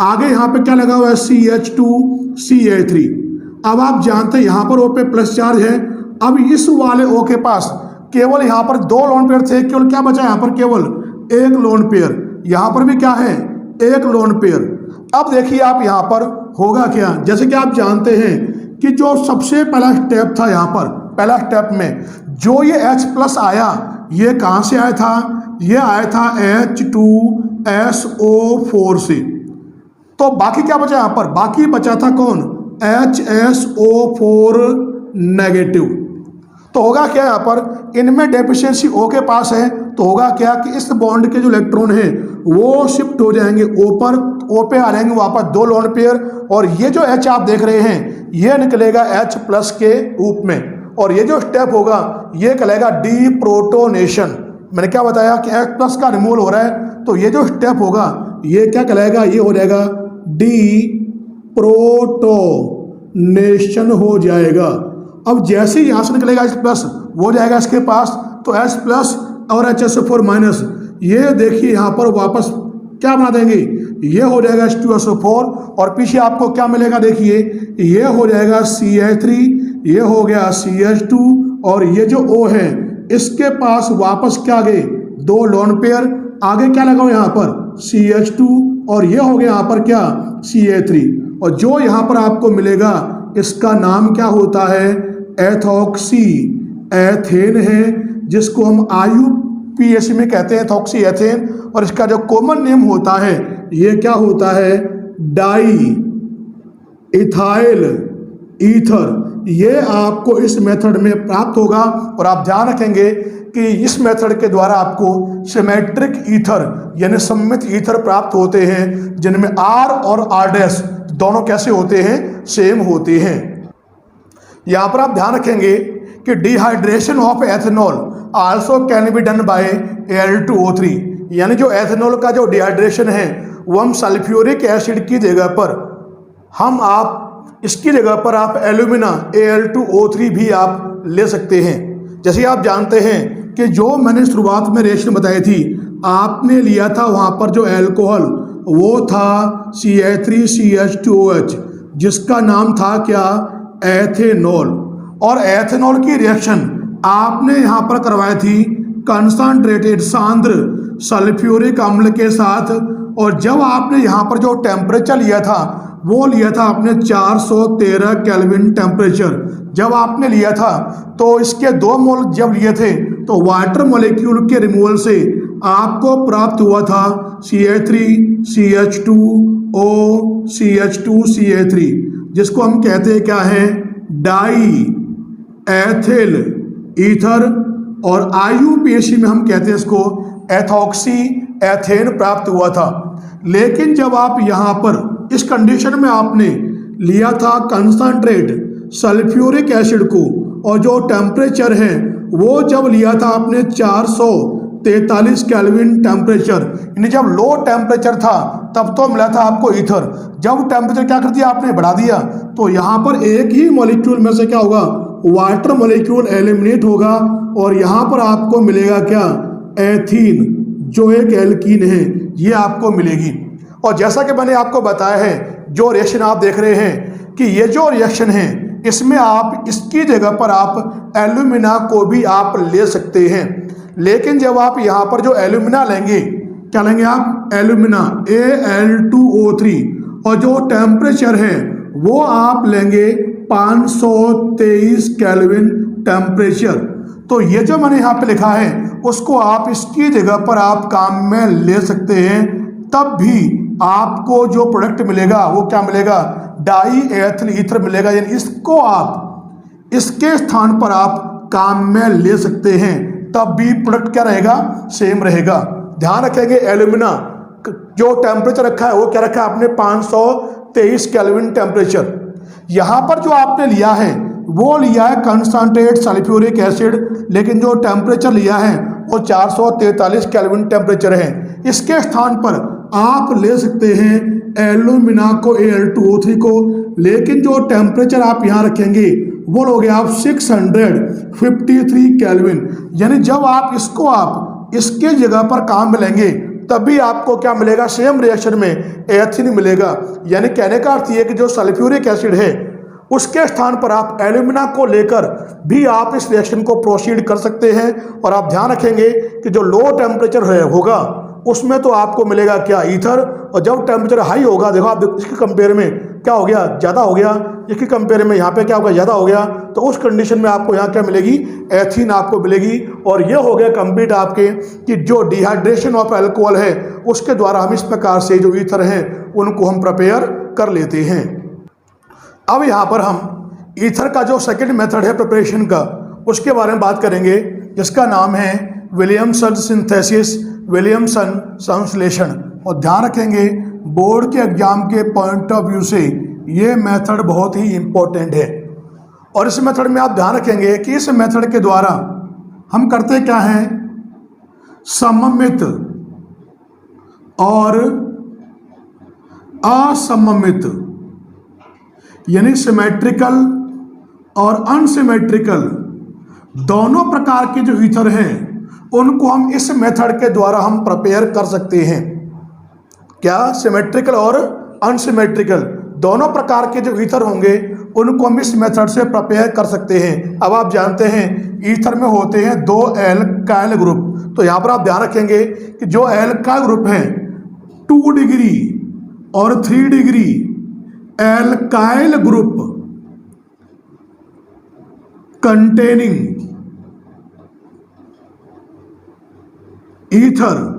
आगे यहाँ पे क्या लगा हुआ है CH2 CH3। अब आप जानते हैं यहाँ पर O पे प्लस चार्ज है। अब इस वाले O के पास केवल यहाँ पर 2 लोन पेयर थे, केवल क्या बचा यहाँ पर, केवल 1 लोन पेयर, यहाँ पर भी क्या है, 1 लोन पेयर। अब देखिए आप यहाँ पर होगा क्या, जैसे कि आप जानते हैं कि जो सबसे पहला स्टेप था यहाँ पर, पहला स्टेप में जो ये H प्लस आया, ये कहाँ से आया था, ये आया था H2SO4 से। तो बाकी क्या बचा यहाँ पर, बाकी बचा था कौन, HSO4 नेगेटिव। तो होगा क्या यहाँ पर, इनमें डेफिशिएंसी O के पास है, तो होगा क्या कि इस बॉन्ड के जो इलेक्ट्रॉन हैं वो शिफ्ट हो जाएंगे O पर, O पे आ जाएंगे वापस 2 लोन पेयर, और ये जो H आप देख रहे हैं ये निकलेगा H प्लस के रूप में, और ये जो स्टेप होगा ये कहलाएगा डी प्रोटोनेशन। मैंने क्या बताया कि H प्लस का रिमूवल हो रहा है, तो ये जो स्टेप होगा ये क्या कहलाएगा, ये हो जाएगा डी प्रोटोनेशन हो जाएगा। अब जैसे ही यहाँ से निकलेगा H प्लस, वो जाएगा इसके पास, तो H प्लस और HSO4 माइनस, ये देखिए यहाँ पर वापस क्या बना देंगे, ये हो जाएगा H2SO4, और पीछे आपको क्या मिलेगा, देखिए ये हो जाएगा CH3, ये हो गया CH2, और ये जो O है इसके पास वापस क्या गए, 2 लोन पेयर, आगे क्या लगाओ यहाँ पर CH2, और ये हो गया यहाँ पर क्या CH3, और जो यहाँ पर आपको मिलेगा इसका नाम क्या होता है, एथॉक्सी एथेन है, जिसको हम IUPAC में कहते हैं एथॉक्सी एथेन, और इसका जो कॉमन नेम होता है ये क्या होता है, डाई इथाइल ईथर। ये आपको इस मेथड में प्राप्त होगा, और आप ध्यान रखेंगे कि इस मेथड के द्वारा आपको सिमेट्रिक ईथर यानी सममित ईथर प्राप्त होते हैं, जिनमें R और R' दोनों कैसे होते हैं, सेम होते हैं। यहाँ पर आप ध्यान रखेंगे कि dehydration of ethanol also can be done by Al2O3, यानी जो एथेनॉल का जो डिहाइड्रेशन है वो हम सल्फ्यूरिक एसिड की जगह पर हम आप इसकी जगह पर आप एल्यूमिना Al2O3 भी आप ले सकते हैं। जैसे आप जानते हैं कि जो मैंने शुरुआत में रिएक्शन बताई थी, आपने लिया था वहाँ पर जो एल्कोहल, वो था CH3CH2OH, जिसका नाम था क्या, एथेनॉल। और एथेनॉल की रिएक्शन आपने यहाँ पर करवाई थी कंसंट्रेटेड सांद्र सल्फ्यूरिक अम्ल के साथ। और जब आपने यहाँ पर जो टेम्परेचर लिया था वो लिया था आपने 413 केल्विन टेम्परेचर जब आपने लिया था। तो इसके 2 मोल जब लिए थे तो वाटर मॉलिक्यूल के रिमूवल से आपको प्राप्त हुआ था CH3CH2OCH2CH3, जिसको हम कहते हैं क्या है, डाई एथिल ईथर। और IUPAC में हम कहते हैं इसको एथॉक्सी एथेन प्राप्त हुआ था। लेकिन जब आप यहाँ पर इस कंडीशन में आपने लिया था कंसंट्रेट सल्फ्यूरिक एसिड को, और जो टेम्परेचर है वो जब लिया था आपने 443 केल्विन टेम्परेचर, यानी जब लो टेम्परेचर था तब तो मिला था आपको ईथर। जब टेम्परेचर क्या कर दिया आपने, बढ़ा दिया, तो यहाँ पर एक ही मॉलिक्यूल में से क्या होगा, वाटर मॉलिक्यूल एलिमिनेट होगा और यहाँ पर आपको मिलेगा क्या, एथीन, जो एक एल्कीन है, ये आपको मिलेगी। और जैसा कि मैंने आपको बताया है, जो रिएक्शन आप देख रहे हैं कि ये जो रिएक्शन है इसमें आप इसकी जगह पर आप एल्यूमिना को भी आप ले सकते हैं। लेकिन जब आप यहाँ पर जो एल्यूमिना लेंगे, क्या लेंगे आप, एल्यूमिना Al2O3, और जो टेम्परेचर है वो आप लेंगे 523 केल्विन टेम्परेचर। तो ये जो मैंने यहाँ पे लिखा है उसको आप इसकी जगह पर आप काम में ले सकते हैं, तब भी आपको जो प्रोडक्ट मिलेगा वो क्या मिलेगा, डाई एथिल ईथर मिलेगा। यानी इसको आप इसके स्थान पर आप काम में ले सकते हैं, तब भी प्रोडक्ट क्या रहेगा, सेम रहेगा। ध्यान रखेंगे, एल्यूमिना जो टेम्परेचर रखा है वो क्या रखा है आपने, 523 केल्विन टेम्परेचर। यहाँ पर जो आपने लिया है वो लिया है कंसंट्रेट सल्फ्यूरिक एसिड, लेकिन जो टेम्परेचर लिया है वो 443 केल्विन टेम्परेचर है। इसके स्थान पर आप ले सकते हैं एल्यूमिना को Al2O3 को, लेकिन जो टेम्परेचर आप यहाँ रखेंगे वो लोगे आप 653 केल्विन। यानी जब आप इसको आप इसके जगह पर काम में लेंगे तभी आपको क्या मिलेगा, सेम रिएक्शन में एथिन मिलेगा। यानी कहने का अर्थ ये कि जो सल्फ्यूरिक एसिड है उसके स्थान पर आप एल्यूमिना को लेकर भी आप इस रिएक्शन को प्रोसीड कर सकते हैं। और आप ध्यान रखेंगे कि जो लो टेम्परेचर होगा उसमें तो आपको मिलेगा क्या, ईथर। और जब टेम्परेचर हाई होगा, देखो आप इसके कंपेयर में क्या हो गया, ज़्यादा हो गया, इसके कंपेयर में यहाँ पे क्या होगा, ज़्यादा हो गया। तो उस कंडीशन में आपको यहाँ क्या मिलेगी, एथीन आपको मिलेगी। और ये हो गया कंप्लीट आपके कि जो डिहाइड्रेशन ऑफ अल्कोहल है उसके द्वारा हम इस प्रकार से जो ईथर हैं उनको हम प्रिपेयर कर लेते हैं। अब यहाँ पर हम ईथर का जो सेकंड मेथड है प्रिपरेशन का, उसके बारे में बात करेंगे, जिसका नाम है विलियमसन सिंथेसिस, विलियमसन संश्लेषण। और ध्यान रखेंगे, बोर्ड के एग्जाम के पॉइंट ऑफ व्यू से ये मेथड बहुत ही इम्पोर्टेंट है। और इस मेथड में आप ध्यान रखेंगे कि इस मेथड के द्वारा हम करते क्या हैं, सममित और असममित, यानी सिमेट्रिकल और अनसिमेट्रिकल दोनों प्रकार के जो ईथर हैं उनको हम इस मेथड के द्वारा हम प्रिपेयर कर सकते हैं। क्या, सिमेट्रिकल और अनसिमेट्रिकल दोनों प्रकार के जो ईथर होंगे उनको हम इस मेथड से प्रिपेयर कर सकते हैं। अब आप जानते हैं ईथर में होते हैं 2 एल्काइल ग्रुप। तो यहाँ पर आप ध्यान रखेंगे कि जो एल्काइल ग्रुप हैं 2 डिग्री और 3 degree alkyl group containing ether,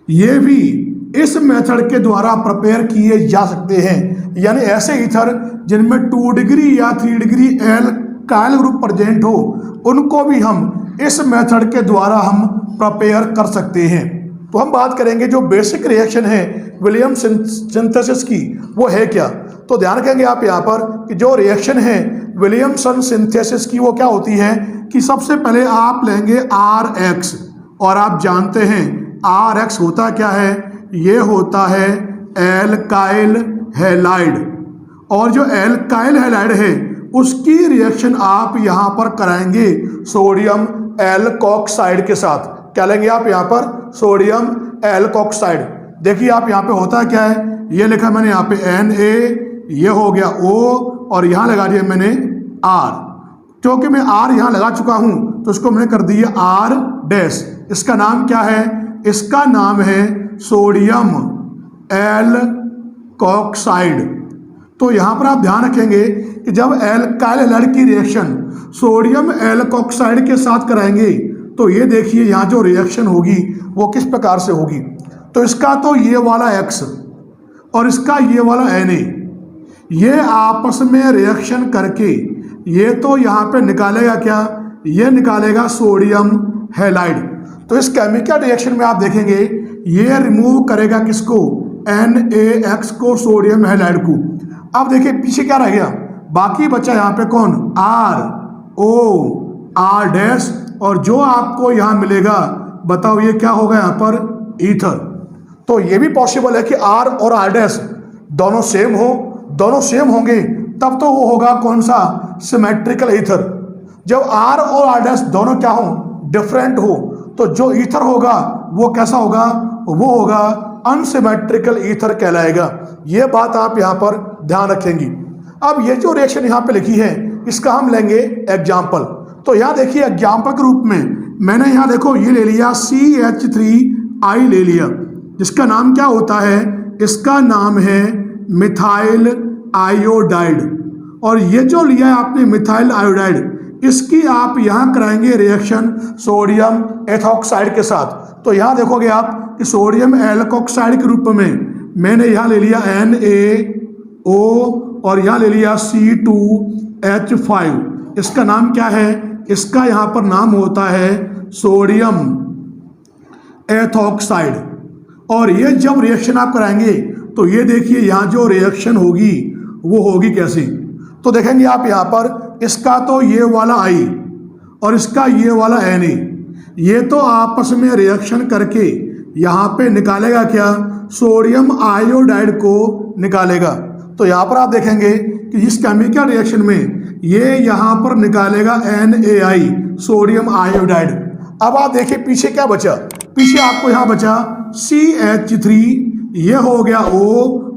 ये भी इस मेथड के द्वारा प्रिपेयर किए जा सकते हैं। यानी ऐसे ईथर जिनमें 2 डिग्री या 3 डिग्री एल्काइल ग्रुप प्रेजेंट हो उनको भी हम इस मेथड के द्वारा हम प्रिपेयर कर सकते हैं। तो हम बात करेंगे जो बेसिक रिएक्शन है विलियमसन सिंथेसिस की, वो है क्या। तो ध्यान रखेंगे आप यहाँ पर कि जो रिएक्शन है विलियमसन सिंथेसिस की वो क्या होती है कि सबसे पहले आप लेंगे RX, और आप जानते हैं RX होता क्या है, ये होता है एल्काइल हैलाइड, और जो एल्काइल हैलाइड है उसकी रिएक्शन आप यहाँ पर कराएंगे सोडियम एल्कोक्साइड के साथ। क्या लेंगे आप यहाँ पर? Sodium alkoxide. देखिए आप यहाँ पे होता क्या है, ये लिखा मैंने यहाँ पे Na, ये हो गया O, और यहाँ लगा दिया मैंने R। क्योंकि मैं R यहाँ लगा चुका हूँ तो इसको मैंने कर दिया R-। इसका नाम क्या है? इसका नाम है सोडियम एल्कोक्साइड। तो यहाँ पर आप ध्यान रखेंगे कि जब एल्काइल हैलाइड की रिएक्शन सोडियम एल्कोक्साइड के साथ कराएंगे तो ये देखिए यहाँ जो रिएक्शन होगी वो किस प्रकार से होगी। तो इसका तो ये वाला X और इसका ये वाला Na, ये आपस में रिएक्शन करके ये तो यहाँ पे निकालेगा क्या? ये निकालेगा सोडियम हैलाइड। तो इस केमिकल रिएक्शन में आप देखेंगे ये रिमूव करेगा किसको? NaX को, सोडियम हैलाइड को। अब देखिए पीछे क्या रह गया? बाकी बचा यहाँ पे कौन? R-O-R-, और जो आपको यहाँ मिलेगा बताओ ये क्या होगा यहाँ पर? ईथर। तो ये भी पॉसिबल है कि R और R- दोनों सेम हो, दोनों सेम होंगे तब तो वो होगा कौन सा? Symmetrical ether. जब R और R- दोनों क्या हो? डिफरेंट हो, तो जो ईथर होगा वो कैसा होगा? वो होगा अनसिमेट्रिकल ईथर कहलाएगा। ये बात आप यहाँ पर ध्यान रखेंगे। अब ये जो रिएक्शन यहाँ पे लिखी है इसका हम लेंगे एग्जाम्पल। तो यहाँ देखिए एग्जाम्पल के रूप में मैंने यहाँ देखो ये ले लिया CH3I ले लिया, जिसका नाम क्या होता है? इसका नाम है मिथाइल आयोडाइड। और ये जो लिया है आपने मिथाइल आयोडाइड, इसकी आप यहाँ कराएंगे रिएक्शन सोडियम एथॉक्साइड के साथ। तो यहाँ देखोगे आप कि सोडियम एल्कोक्साइड के रूप में मैंने यहाँ ले लिया NaO और यहाँ ले लिया C2H5। इसका नाम क्या है? इसका यहाँ पर नाम होता है सोडियम एथॉक्साइड। और ये जब रिएक्शन आप कराएंगे तो ये देखिए यहाँ जो रिएक्शन होगी वो होगी कैसी? तो देखेंगे आप यहाँ पर इसका तो ये वाला I और इसका ये वाला Na, ये तो आपस में रिएक्शन करके यहाँ पे निकालेगा क्या? सोडियम आयोडाइड को निकालेगा। तो यहाँ पर आप देखेंगे कि इस केमिकल रिएक्शन में ये यहाँ पर निकालेगा NaI, सोडियम आयोडाइड। अब आप देखिए पीछे क्या बचा? पीछे आपको यहाँ बचा CH3, ये हो गया O,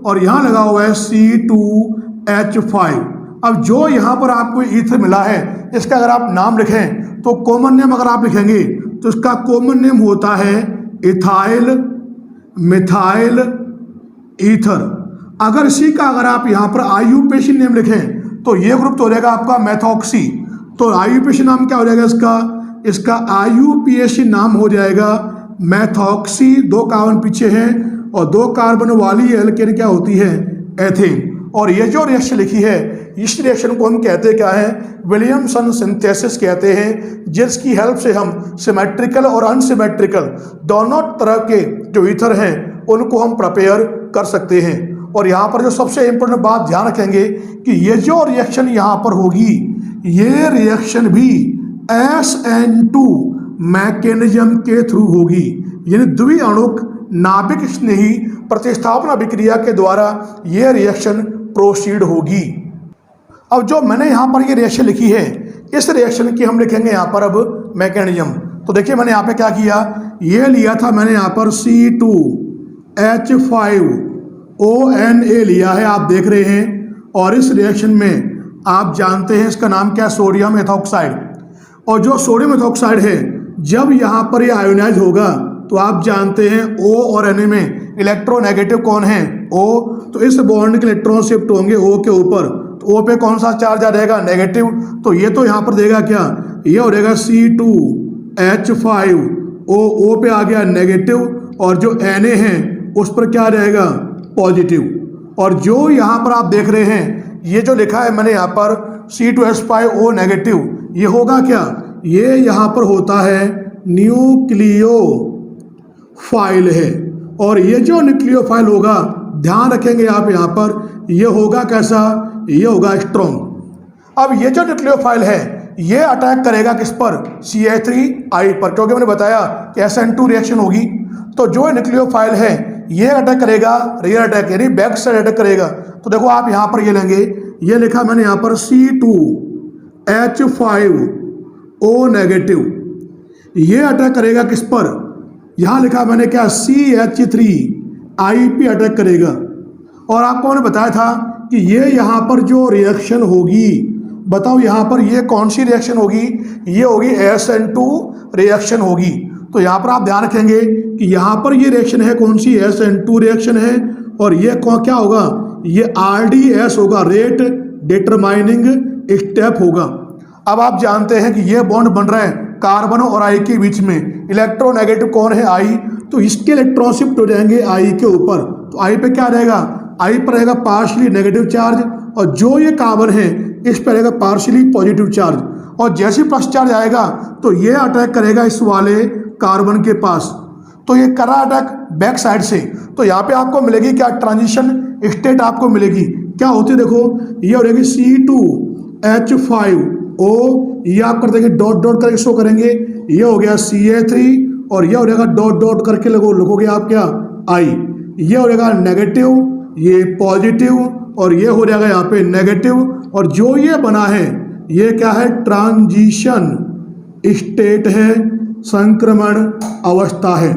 और यहाँ लगा हुआ है C2H5। अब जो यहाँ पर आपको ईथर मिला है इसका अगर आप नाम लिखें तो कॉमन नेम अगर आप लिखेंगे तो इसका कॉमन नेम होता है इथाइल मिथाइल ईथर। अगर इसी का अगर आप यहाँ पर IUPAC नेम लिखें तो ये ग्रुप तो हो जाएगा आपका मेथॉक्सी। तो IUPAC नाम क्या हो जाएगा इसका? इसका IUPAC नाम हो जाएगा मेथॉक्सी। 2 कार्बन पीछे हैं और 2 कार्बन वाली एल्केन क्या होती है? एथेन। और ये जो रिएक्शन लिखी है इस रिएक्शन को हम कहते क्या है? विलियमसन सिंथेसिस कहते हैं, जिसकी हेल्प से हम सिमेट्रिकल और अनसिमेट्रिकल दोनों तरह के जो ईथर हैं उनको हम प्रिपेयर कर सकते हैं। और यहाँ पर जो सबसे इम्पोर्टेंट बात ध्यान रखेंगे कि ये जो रिएक्शन यहाँ पर होगी ये रिएक्शन भी SN2 मैकेनिज्म के थ्रू होगी, यानी द्विअणुक नाभिक स्नेही प्रतिस्थापन अभिक्रिया के द्वारा ये रिएक्शन प्रोसीड होगी। अब जो मैंने यहाँ पर ये रिएक्शन लिखी है इस रिएक्शन की हम लिखेंगे यहाँ पर अब मैकेनिज्म। तो देखिए मैंने यहाँ पे क्या किया, ये लिया था मैंने यहाँ पर C2H5ONa लिया है, आप देख रहे हैं। और इस रिएक्शन में आप जानते हैं इसका नाम क्या है? Sodium ethoxide. और जो सोडियम एथॉक्साइड है जब यहाँ पर ये आयोनाइज होगा तो आप जानते हैं O और Na में इलेक्ट्रोनेगेटिव कौन है? O। तो इस बॉन्ड के इलेक्ट्रॉन शिफ्ट होंगे O के ऊपर, तो O पे कौन सा चार्ज आ जाएगा? नेगेटिव। तो ये तो यहाँ पर देगा क्या? ये हो जाएगा C2H5O पे आ गया नेगेटिव, और जो Na है उस पर क्या रहेगा? पॉजिटिव। और जो यहाँ पर आप देख रहे हैं ये जो लिखा है मैंने यहाँ पर C2H5O नेगेटिव, ये होगा क्या? ये यहाँ पर होता है न्यूक्लियोफाइल है। और ये जो न्यूक्लियोफाइल होगा ध्यान रखेंगे आप यहाँ पर, ये होगा कैसा? ये होगा स्ट्रॉन्ग। अब ये जो न्यूक्लियोफाइल है ये अटैक करेगा किस पर? CH3I पर, क्योंकि मैंने बताया कि SN2 रिएक्शन होगी। तो जो न्यूक्लियोफाइल है ये अटैक करेगा रियर अटैक यानी बैक साइड अटैक करेगा। तो देखो आप यहाँ पर ये लेंगे, ये लिखा मैंने यहाँ पर C2H5O नेगेटिव, ये अटैक करेगा किस पर, यहाँ लिखा मैंने क्या CH3I पे अटैक करेगा। और आपको मैंने बताया था कि ये यहाँ पर जो रिएक्शन होगी, बताओ यहाँ पर ये कौन सी रिएक्शन होगी, ये होगी SN2 रिएक्शन होगी। तो यहाँ पर आप ध्यान रखेंगे कि यहाँ पर ये रिएक्शन है कौन सी, SN2 रिएक्शन है, और ये क्या होगा, ये RDS होगा, रेट डिटरमाइनिंग स्टेप होगा। अब आप जानते हैं कि ये बॉन्ड बन रहा है कार्बन और I के बीच में, इलेक्ट्रोनेगेटिव कौन है I, तो इसके इलेक्ट्रॉन शिफ्ट हो जाएंगे I के ऊपर। तो I पे क्या रहेगा, I पर रहेगा पार्शली नेगेटिव चार्ज, और जो ये कार्बन है इस पर रहेगा पार्शली पॉजिटिव चार्ज। और जैसे प्लस चार्ज आएगा तो ये अटैक करेगा इस वाले कार्बन के पास, तो ये कर रहा अटैक बैक साइड से। तो यहाँ पे आपको मिलेगी क्या, ट्रांजिशन स्टेट आपको मिलेगी, क्या होती है देखो, ये हो जाएगी C2H5O, ये आप कर देंगे डॉट डॉट करके शो करेंगे, ये हो गया Ca3, और ये हो जाएगा डॉट डॉट करके लिखोगे आप क्या I, ये हो जाएगा नेगेटिव, ये पॉजिटिव, और ये हो जाएगा यहाँ पे नेगेटिव, और जो ये बना है ये क्या है, ट्रांजिशन स्टेट है, संक्रमण अवस्था है।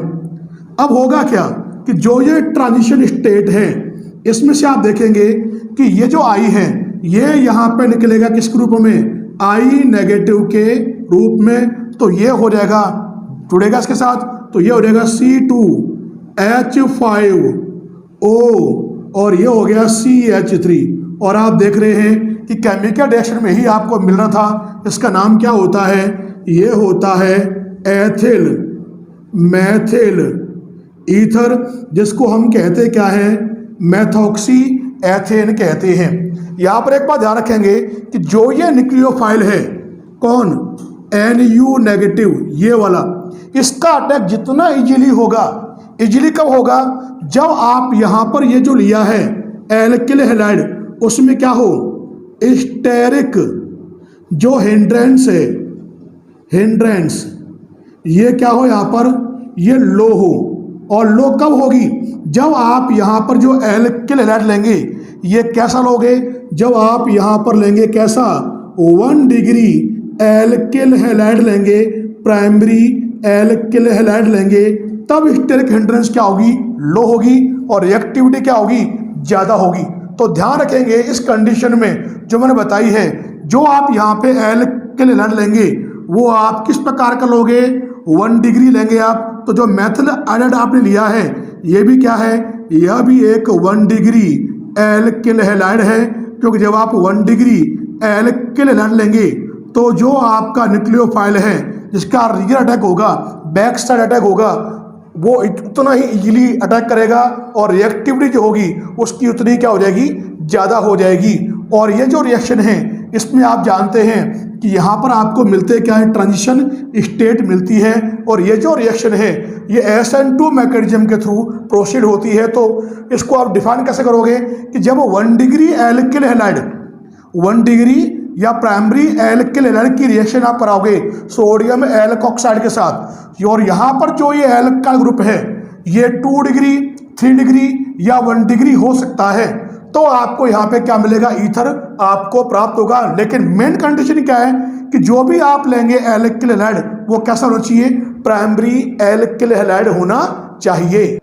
अब होगा क्या कि जो ये ट्रांजिशन स्टेट है इसमें से आप देखेंगे कि ये जो I है ये यहाँ पे निकलेगा किस रूप में, I नेगेटिव के रूप में। तो ये हो जाएगा, जुड़ेगा इसके साथ, तो ये हो जाएगा C2H5O, और ये हो गया CH3। और आप देख रहे हैं कि केमिकल रिएक्शन में ही आपको मिल रहा था, इसका नाम क्या होता है, ये होता है एथिल मैथिल ईथर, जिसको हम कहते क्या है, मेथॉक्सी एथेन कहते हैं। यहाँ पर एक बात ध्यान रखेंगे कि जो ये न्यूक्लियोफाइल है कौन, NU नेगेटिव, ये वाला, इसका अटैक जितना इजीली होगा, इजीली कब होगा, जब आप यहाँ पर ये जो लिया है एल्किल हैलाइड, उसमें क्या हो, स्टेरिक जो हिंड्रेंस है, हिंड्रेंस ये क्या हो यहाँ पर, ये लो हो। और लो कब होगी, जब आप यहाँ पर जो एल्किल हैलाइड लेंगे, ये कैसा लोगे, जब आप यहाँ पर लेंगे कैसा, 1 डिग्री एल्किल हैलाइड लेंगे, प्राइमरी एल्किल हैलाइड लेंगे, तब स्टेरिक हिंड्रेंस क्या होगी, लो होगी, और रिएक्टिविटी क्या होगी, ज़्यादा होगी। तो ध्यान रखेंगे इस कंडीशन में जो मैंने बताई है, जो आप यहाँ पे एल्किल हैलाइड लेंगे वो आप किस प्रकार का लोगे, 1 डिग्री लेंगे आप। तो जो मेथिल आयोडाइड आपने लिया है ये भी क्या है, यह भी एक 1 डिग्री एल्किल हैलाइड है, क्योंकि जब आप 1 डिग्री एल्किल हैलाइड लेंगे तो जो आपका न्यूक्लियोफाइल है जिसका रियर अटैक होगा, बैक साइड अटैक होगा, वो उतना ही इजीली अटैक करेगा, और रिएक्टिविटी जो होगी उसकी उतनी क्या हो जाएगी, ज़्यादा हो जाएगी। और ये जो रिएक्शन है इसमें आप जानते हैं कि यहाँ पर आपको मिलते क्या है, ट्रांजिशन स्टेट मिलती है, और ये जो रिएक्शन है ये SN2 मैकेनिज्म के थ्रू प्रोसीड होती है। तो इसको आप डिफाइन कैसे करोगे कि जब 1 डिग्री एल्किल हैलाइड, 1 डिग्री या प्राइमरी एल्किल हैलाइड की रिएक्शन आप कराओगे सोडियम एल्कोक्साइड के साथ, और यहाँ पर जो ये एल्काइल ग्रुप है ये 2 डिग्री 3 डिग्री या 1 डिग्री हो सकता है, तो आपको यहाँ पे क्या मिलेगा, ईथर आपको प्राप्त होगा। लेकिन मेन कंडीशन क्या है कि जो भी आप लेंगे एल्किल हैलाइड वो कैसा होना चाहिए, प्राइमरी एल्किल हैलाइड होना चाहिए।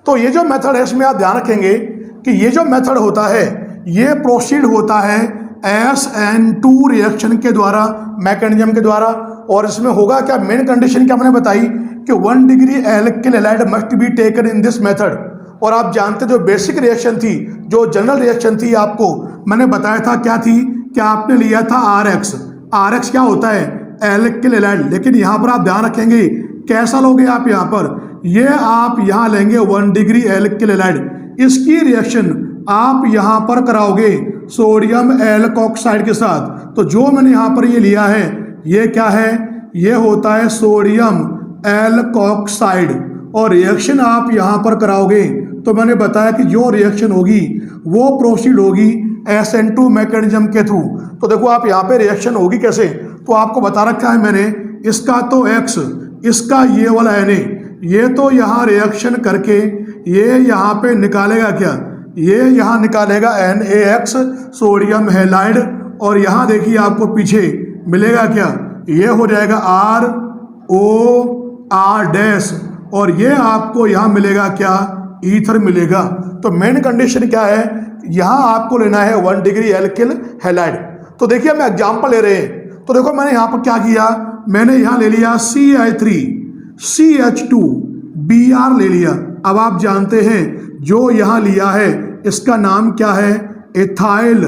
तो ये जो मेथड है इसमें आप ध्यान रखेंगे कि ये जो मेथड होता है ये प्रोसीड होता है SN2 रिएक्शन के द्वारा, मैकेनिज्म के द्वारा। और इसमें होगा क्या, मेन कंडीशन क्या मैंने बताई कि 1 degree alkyl halide must be taken in this method. और आप जानते जो बेसिक रिएक्शन थी, जो जनरल रिएक्शन थी, आपको मैंने बताया था क्या थी, क्या आपने लिया था RX। RX क्या होता है, एल्किल हैलाइड। लेकिन यहाँ पर आप ध्यान रखेंगे कैसा लोगे आप, यहाँ पर ये आप यहाँ लेंगे 1 डिग्री एल्किल हैलाइड, इसकी रिएक्शन आप यहाँ पर कराओगे सोडियम एल्कोक्साइड के साथ। तो जो मैंने यहाँ पर ये लिया है ये क्या है, ये होता है सोडियम एल्कोक्साइड, और रिएक्शन आप यहाँ पर कराओगे तो मैंने बताया कि जो रिएक्शन होगी वो प्रोसीड होगी SN2 मैकेनिज्म के थ्रू। तो देखो आप यहाँ पे रिएक्शन होगी कैसे, तो आपको बता रखा है मैंने, इसका तो X, इसका ये वाला Na, ये तो यहाँ रिएक्शन करके ये यहाँ पे निकालेगा क्या, ये यहाँ निकालेगा NaX सोडियम हैलाइड, और यहाँ देखिए आपको पीछे मिलेगा क्या, ये हो जाएगा ROR डैश, और ये आपको यहाँ मिलेगा क्या, ईथर मिलेगा। तो मेन कंडीशन क्या है, यहाँ आपको लेना है 1 डिग्री एल्किल हैलाइड। तो देखिए हम एग्जाम्पल ले रहे हैं, तो देखो मैंने यहाँ पर क्या किया, मैंने यहाँ ले लिया CH3CH2Br ले लिया। अब आप जानते हैं जो यहाँ लिया है इसका नाम क्या है, एथाइल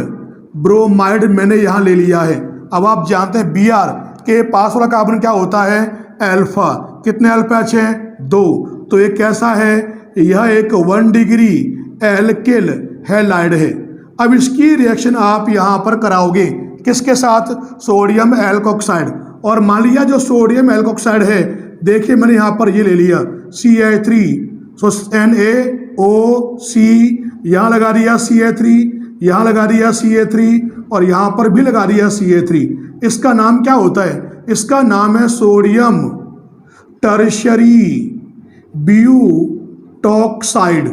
ब्रोमाइड मैंने यहाँ ले लिया है। अब आप जानते हैं Br के पास वाला कार्बन क्या होता है, अल्फा। कितने अल्फा हैं, 2। तो ये कैसा है, यह एक 1 डिग्री एल्किल हैलाइड है। अब इसकी रिएक्शन आप यहाँ पर कराओगे किसके साथ, सोडियम एल्कोक्साइड। और मान लिया जो सोडियम एल्कोक्साइड है, देखिए मैंने यहाँ पर ये ले लिया CH3, सो NaOC, यहाँ लगा दिया CH3, यहाँ लगा दिया CH3, और यहाँ पर भी लगा दिया CH3। इसका नाम क्या होता है, इसका नाम है सोडियम टर्शियरी ब्यूटॉक्साइड,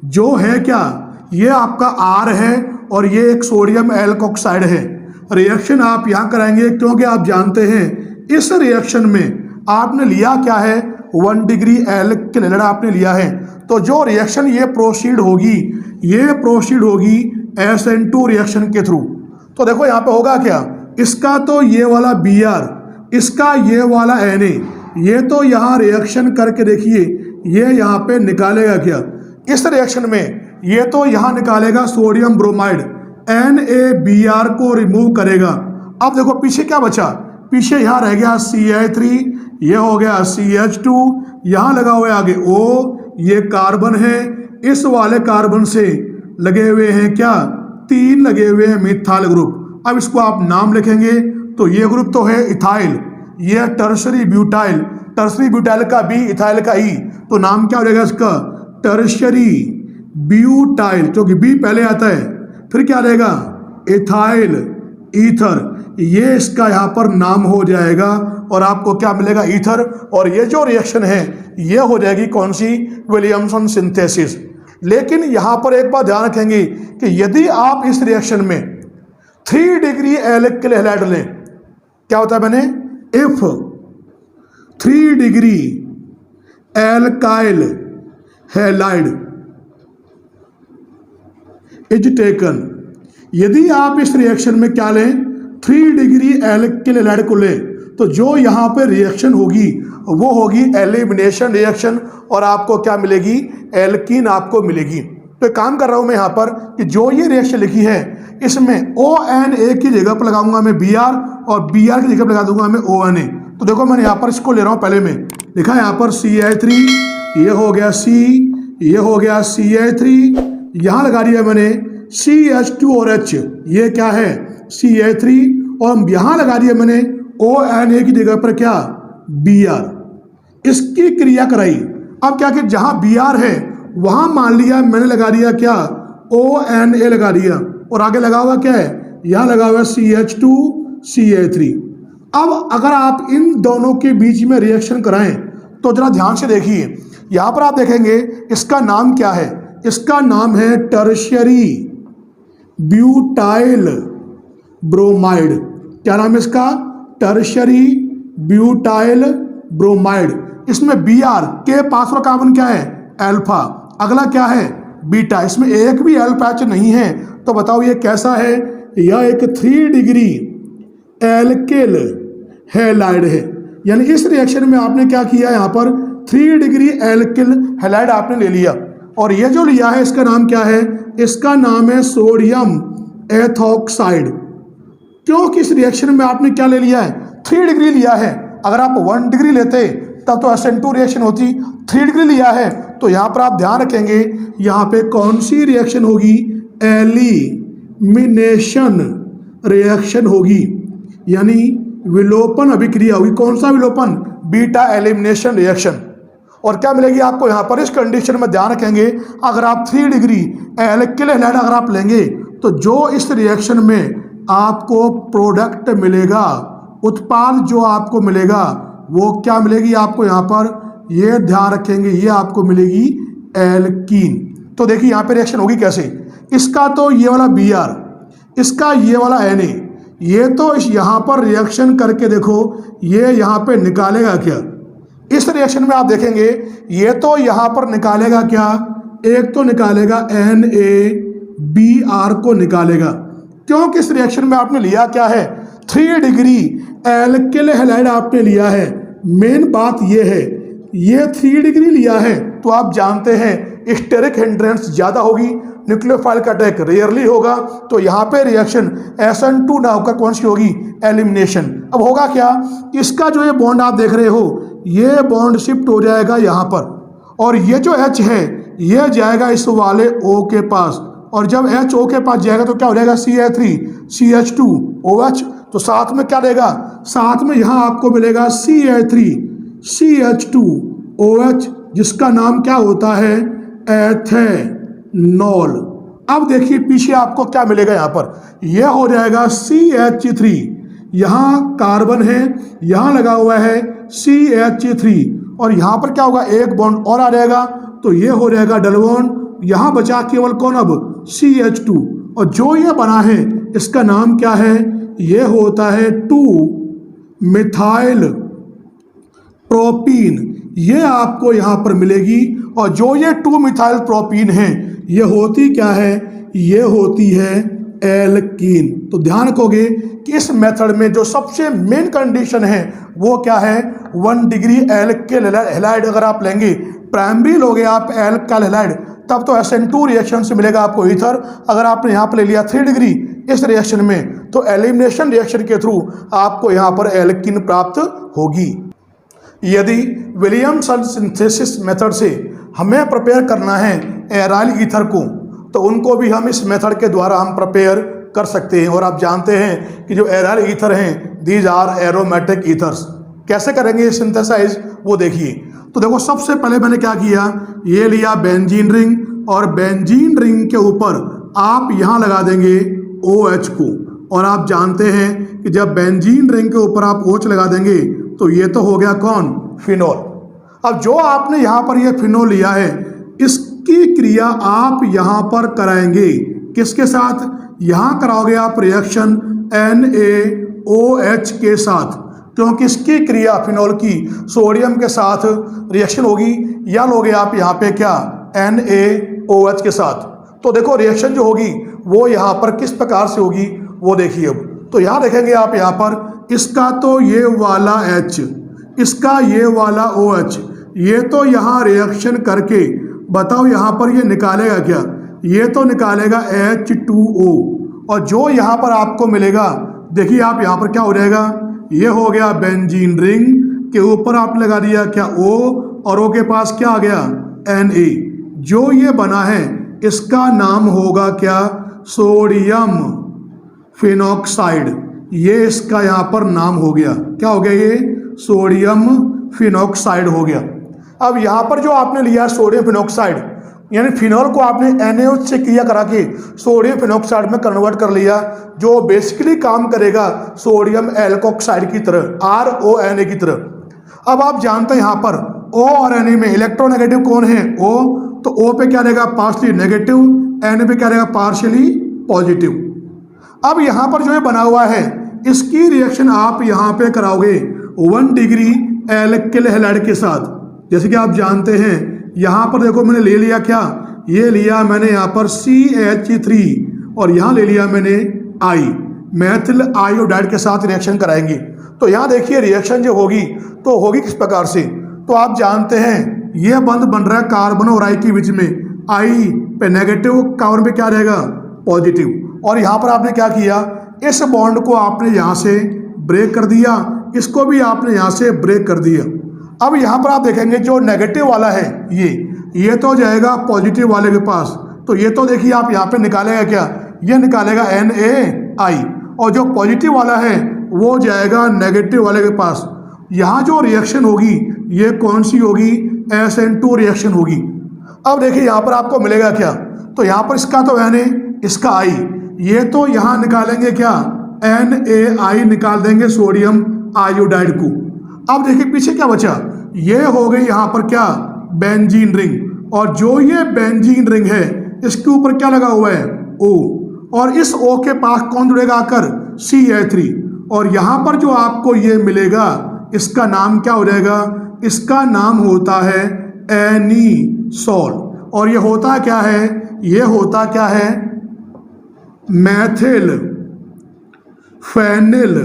जो है क्या, ये आपका R है और ये एक सोडियम एल्कोक्साइड है। रिएक्शन आप यहाँ कराएंगे क्योंकि आप जानते हैं इस रिएक्शन में आपने लिया क्या है, 1 डिग्री एल्किल हैलाइड आपने लिया है। तो जो रिएक्शन ये प्रोसीड होगी SN2 रिएक्शन के थ्रू। तो देखो यहाँ पे होगा क्या, इसका तो ये वाला Br, इसका ये वाला Na, ये तो यहाँ रिएक्शन करके देखिए ये यहाँ पे निकालेगा क्या, इस रिएक्शन में ये तो यहाँ निकालेगा सोडियम ब्रोमाइड, NaBr को रिमूव करेगा। अब देखो पीछे क्या बचा, पीछे यहाँ रह गया CH3, ये हो गया CH2, यहाँ लगा हुआ है आगे O, ये कार्बन है, इस वाले कार्बन से लगे हुए हैं क्या, 3 लगे हुए हैं मिथाइल ग्रुप। अब इसको आप नाम लिखेंगे तो ये ग्रुप तो है इथाइल, ये टर्शरी ब्यूटाइल, टर्शरी ब्यूटाइल का B, इथाइल का E, तो नाम क्या हो जाएगा इसका, टर्शरी ब्यूटाइल, क्योंकि B पहले आता है। फिर क्या रहेगा, इथाइल ईथर, ये इसका यहाँ पर नाम हो जाएगा, और आपको क्या मिलेगा, ईथर। और ये जो रिएक्शन है ये हो जाएगी कौन सी, विलियमसन सिंथेसिस। लेकिन यहाँ पर एक बात ध्यान रखेंगे कि यदि आप इस रिएक्शन में 3 डिग्री एल्किल हैलाइड लें, क्या होता है मैंने, if 3 degree alkyl halide is taken, यदि आप इस रिएक्शन में क्या लें, 3 डिग्री एल्किल हैलाइड को लें, तो जो यहाँ पे रिएक्शन होगी वो होगी एलिमिनेशन रिएक्शन, और आपको क्या मिलेगी, एल्कीन आपको मिलेगी। तो काम कर रहा हूँ मैं यहाँ पर कि जो ये रिएक्शन लिखी है इसमें ONA की जगह पर लगाऊंगा मैं Br, और Br की जगह पर लगा दूंगा मैं ONA। तो देखो मैंने यहाँ पर इसको ले रहा हूँ, पहले में लिखा है यहाँ पर CH3, ये हो गया C, ये हो गया CH3, यहाँ लगा दिया मैंने CH2 और H, ये क्या है CH3, और यहाँ लगा दिया मैंने ONA की जगह पर क्या, Br। इसकी क्रिया कराई। अब क्या कि जहाँ Br है वहाँ मान लिया मैंने लगा दिया क्या, ONA लगा दिया, और आगे लगा हुआ क्या है, यहाँ लगा हुआ CH2 CH3। अब अगर आप इन दोनों के बीच में रिएक्शन कराएं तो जरा ध्यान से देखिए, यहाँ पर आप देखेंगे इसका नाम क्या है, इसका नाम है टर्शियरी ब्यूटाइल ब्रोमाइड। क्या नाम है इसका, टर्शियरी ब्यूटाइल ब्रोमाइड। इसमें Br के पास वाला कार्बन क्या है, अल्फा, अगला क्या है, बीटा, इसमें एक भी अल्फा एच नहीं है। तो बताओ ये कैसा है, यह एक 3 डिग्री एल्किल हैलाइड है। यानी इस रिएक्शन में आपने क्या किया, यहाँ पर 3 डिग्री एल्किल हैलाइड आपने ले लिया, और ये जो लिया है इसका नाम क्या है, इसका नाम है सोडियम एथोक्साइड। क्योंकि इस रिएक्शन में आपने क्या ले लिया है, 3 डिग्री लिया है। अगर आप 1 डिग्री लेते तब तो SN2 रिएक्शन होती, 3 डिग्री लिया है तो यहाँ पर आप ध्यान रखेंगे यहाँ पे कौन सी रिएक्शन होगी, एलिमिनेशन रिएक्शन होगी, यानी विलोपन अभिक्रिया होगी। कौन सा विलोपन, बीटा एलिमिनेशन रिएक्शन। और क्या मिलेगी आपको यहाँ पर, इस कंडीशन में ध्यान रखेंगे अगर आप 3 डिग्री एल्किल हैलाइड अगर आप लेंगे तो जो इस रिएक्शन में आपको प्रोडक्ट मिलेगा, उत्पाद जो आपको मिलेगा वो क्या मिलेगी आपको, यहाँ पर ये ध्यान रखेंगे, ये आपको मिलेगी एल्कीन। तो देखिए यहाँ पे रिएक्शन होगी कैसे, इसका तो ये वाला Br, इसका ये वाला Na, ये तो यहाँ पर रिएक्शन करके देखो ये यहाँ पे निकालेगा क्या, इस रिएक्शन में आप देखेंगे ये तो यहाँ पर निकालेगा क्या, एक तो निकालेगा NaBr को निकालेगा, क्योंकि इस रिएक्शन में आपने लिया क्या है 3 डिग्री एल्किल हैलाइड आपने लिया है। मेन बात ये है ये 3 डिग्री लिया है तो आप जानते हैं स्टेरिक हिंड्रेंस ज़्यादा होगी, न्यूक्लियोफाइल का अटैक रेयरली होगा, तो यहाँ पे रिएक्शन SN2 ना होकर कौन सी होगी, एलिमिनेशन। अब होगा क्या, इसका जो ये बॉन्ड आप देख रहे हो ये बॉन्ड शिफ्ट हो जाएगा यहाँ पर, और ये जो H है ये जाएगा इस वाले O के पास, और जब H O के पास जाएगा तो क्या हो जाएगा CH3CH2OH, तो साथ में क्या देगा, साथ में यहाँ आपको मिलेगा CH3CH2OH जिसका नाम क्या होता है एथेनॉल। अब देखिए पीछे आपको क्या मिलेगा, यहाँ पर यह हो जाएगा CH3, यहाँ कार्बन है यहाँ लगा हुआ है CH3, और यहाँ पर क्या होगा एक बॉन्ड और आ जाएगा तो ये हो जाएगा डबल बॉन्ड, यहाँ बचा केवल कौन अब CH2, और जो ये बना है इसका नाम क्या है, ये होता है 2-मिथाइल प्रोपीन, ये आपको यहाँ पर मिलेगी। और जो ये 2-मिथाइल प्रोपीन है ये होती क्या है, ये होती है एल्कीन। तो ध्यान रखोगे कि इस मेथड में जो सबसे मेन कंडीशन है वो क्या है, 1 डिग्री एल्किल हैलाइड अगर आप लेंगे, प्राइमरी लोगे आप एल्किल हैलाइड तब तो SN2 रिएक्शन से मिलेगा आपको ईथर। अगर आपने यहाँ पर ले लिया 3 डिग्री इस रिएक्शन में तो एलिमिनेशन रिएक्शन के थ्रू आपको यहाँ पर एल्कीन प्राप्त होगी। यदि विलियमसन सिंथेसिस मेथड से हमें प्रिपेयर करना है एराइल ईथर को तो उनको भी हम इस मेथड के द्वारा हम प्रिपेयर कर सकते हैं। और आप जानते हैं कि जो एराइल ईथर हैं दीज आर एरोमेटिक ईथर्स। कैसे करेंगे सिंथेसाइज वो देखिए। तो देखो सबसे पहले मैंने क्या किया, ये लिया बेंजीन रिंग, और बेंजीन रिंग के ऊपर आप यहाँ लगा देंगे OH को, और आप जानते हैं कि जब बेंजीन रिंग के ऊपर आप OH लगा देंगे तो ये तो हो गया कौन, फिनोल। अब जो आपने यहाँ पर ये फिनोल लिया है इसकी क्रिया आप यहाँ पर कराएंगे किसके साथ, यहाँ कराओगे आप रिएक्शन NaOH के साथ, क्योंकि इसकी क्रिया फिनोल की सोडियम के साथ रिएक्शन होगी, या लोगे आप यहाँ पे क्या NaOH के साथ। तो देखो रिएक्शन जो होगी वो यहाँ पर किस प्रकार से होगी वो देखिए। अब तो यहाँ देखेंगे आप यहाँ पर इसका तो ये वाला H, इसका ये वाला OH, ये तो यहाँ रिएक्शन करके बताओ यहाँ पर ये निकालेगा क्या, ये तो निकालेगा H2O, और जो यहाँ पर आपको मिलेगा देखिए आप यहाँ पर क्या हो जाएगा, ये हो गया बेंजीन रिंग के ऊपर आप लगा दिया क्या O, और O के पास क्या आ गया Na, जो ये बना है इसका नाम होगा क्या, सोडियम फिनॉक्साइड, ये इसका यहाँ पर नाम हो गया, क्या हो गया ये सोडियम फिनॉक्साइड हो गया। अब यहाँ पर जो आपने लिया सोडियम फिनॉक्साइड यानी फिनॉल को आपने NaOH से क्रिया करा के सोडियम फिनॉक्साइड में कन्वर्ट कर लिया, जो बेसिकली काम करेगा सोडियम एल्कोक्साइड की तरह, RONA की तरह। अब आप जानते हैं यहाँ पर O और Na में इलेक्ट्रोनेगेटिव कौन है, O, तो O पे क्या रहेगा पार्शली नेगेटिव, Na पे क्या रहेगा पार्शली पॉजिटिव। अब यहाँ पर जो ये बना हुआ है इसकी रिएक्शन आप यहाँ पे कराओगे 1 डिग्री एल्किल हैलाइड के साथ। जैसे कि आप जानते हैं यहाँ पर देखो मैंने ले लिया क्या, ये लिया मैंने यहाँ पर CH3 और यहाँ ले लिया मैंने I, मैथिल आयोडाइड के साथ रिएक्शन कराएंगे। तो यहाँ देखिए रिएक्शन जो होगी तो होगी किस प्रकार से, तो आप जानते हैं ये बंध बन रहा है कार्बन और I के बीच में, I पे नेगेटिव, कार्बन पे क्या रहेगा पॉजिटिव, और यहाँ पर आपने क्या किया इस बॉन्ड को आपने यहाँ से ब्रेक कर दिया, इसको भी आपने यहाँ से ब्रेक कर दिया। अब यहाँ पर आप देखेंगे जो नेगेटिव वाला है ये तो जाएगा पॉजिटिव वाले के पास, तो ये तो देखिए आप यहाँ पे निकालेगा क्या, ये निकालेगा NaI, और जो पॉजिटिव वाला है वो जाएगा नेगेटिव वाले के पास। यहाँ जो रिएक्शन होगी ये कौन सी होगी, SN2 रिएक्शन होगी। अब देखिए यहाँ पर आपको मिलेगा क्या, तो यहाँ पर इसका तो Na, इसका I, ये तो यहाँ निकालेंगे क्या NaI निकाल देंगे सोडियम आयोडाइड को। अब देखिए पीछे क्या बचा, ये हो गई यहाँ पर क्या बेंजीन रिंग, और जो ये बेंजीन रिंग है इसके ऊपर क्या लगा हुआ है, O, और इस O के पास कौन जुड़ेगा आकर, CH3, और यहां पर जो आपको ये मिलेगा इसका नाम क्या हो जाएगा, इसका नाम होता है एनीसोल। और ये होता क्या है, ये होता क्या है, मैथिल फेनिल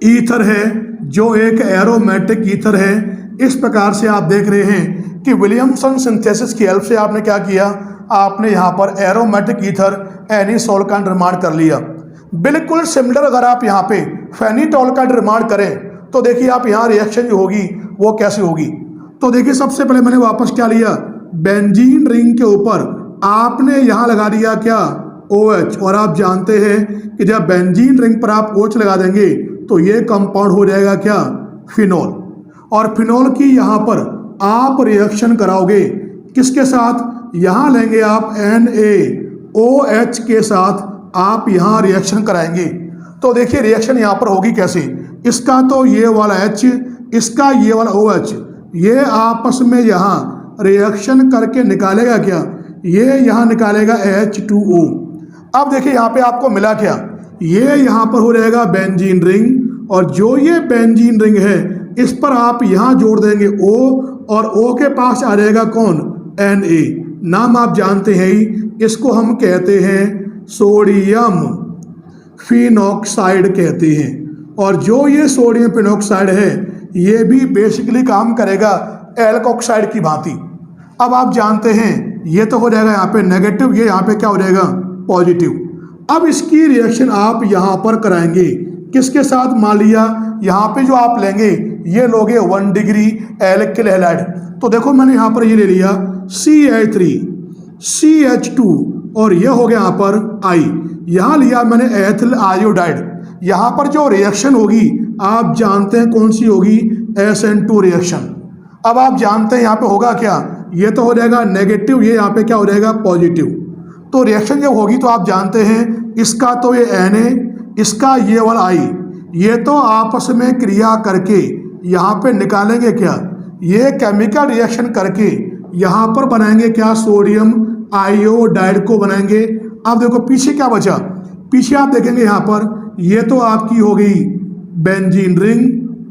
ईथर है, जो एक एरोमेटिक ईथर है। इस प्रकार से आप देख रहे हैं कि विलियमसन सिंथेसिस की हेल्प से आपने क्या किया, आपने यहाँ पर एरोमेटिक ईथर एनीसोल का निर्माण कर लिया। बिल्कुल सिमिलर अगर आप यहाँ पे फेनिटॉल का निर्माण करें तो देखिए आप यहाँ रिएक्शन जो होगी वो कैसे होगी। तो देखिए सबसे पहले मैंने वापस क्या लिया, बेंजीन रिंग के ऊपर आपने यहाँ लगा दिया क्या, OH, और आप जानते हैं कि जब बेंजीन रिंग पर आप OH लगा देंगे तो ये कंपाउंड हो जाएगा क्या, फिनोल। और फिनोल की यहाँ पर आप रिएक्शन कराओगे किसके साथ, यहाँ लेंगे आप NaOH के साथ आप यहाँ रिएक्शन कराएंगे। तो देखिए रिएक्शन यहाँ पर होगी कैसे, इसका तो ये वाला H, इसका ये वाला OH, ये आपस में यहाँ रिएक्शन करके निकालेगा क्या, ये यहाँ निकालेगा H2O। अब देखिए यहाँ पे आपको मिला क्या, ये यहाँ पर हो जाएगा बेंजीन रिंग, और जो ये बेंजीन रिंग है इस पर आप यहाँ जोड़ देंगे O, और O के पास आ जाएगा कौन, Na। नाम आप जानते हैं ही, इसको हम कहते हैं सोडियम फिनॉक्साइड कहते हैं। और जो ये सोडियम फिनॉक्साइड है ये भी बेसिकली काम करेगा एल्कोक्साइड की भांति। अब आप जानते हैं ये तो हो जाएगा यहाँ पे नेगेटिव, ये यहाँ पे क्या हो जाएगा, पॉजिटिव। अब इसकी रिएक्शन आप यहाँ पर कराएंगे किसके साथ, मान लिया यहाँ पे जो आप लेंगे ये लोगे 1 डिग्री एल्किल हैलाइड। तो देखो मैंने यहाँ पर ये ले लिया CH3 CH2, और ये हो गया यहाँ पर I, यहाँ लिया मैंने एथिल आयोडाइड। यहाँ पर जो रिएक्शन होगी आप जानते हैं कौन सी होगी, SN2 रिएक्शन। अब आप जानते हैं यहाँ पे होगा क्या, ये तो हो जाएगा नेगेटिव, ये यहाँ पे क्या हो जाएगा, पॉजिटिव। तो रिएक्शन जब होगी तो आप जानते हैं इसका तो ये Na, इसका ये वाला I, ये तो आपस में क्रिया करके यहाँ पे निकालेंगे क्या, ये केमिकल रिएक्शन करके यहाँ पर बनाएंगे क्या, सोडियम आयोडाइड को बनाएंगे। अब देखो पीछे क्या बचा, पीछे आप देखेंगे यहाँ पर ये तो आपकी हो गई बेंजीन रिंग,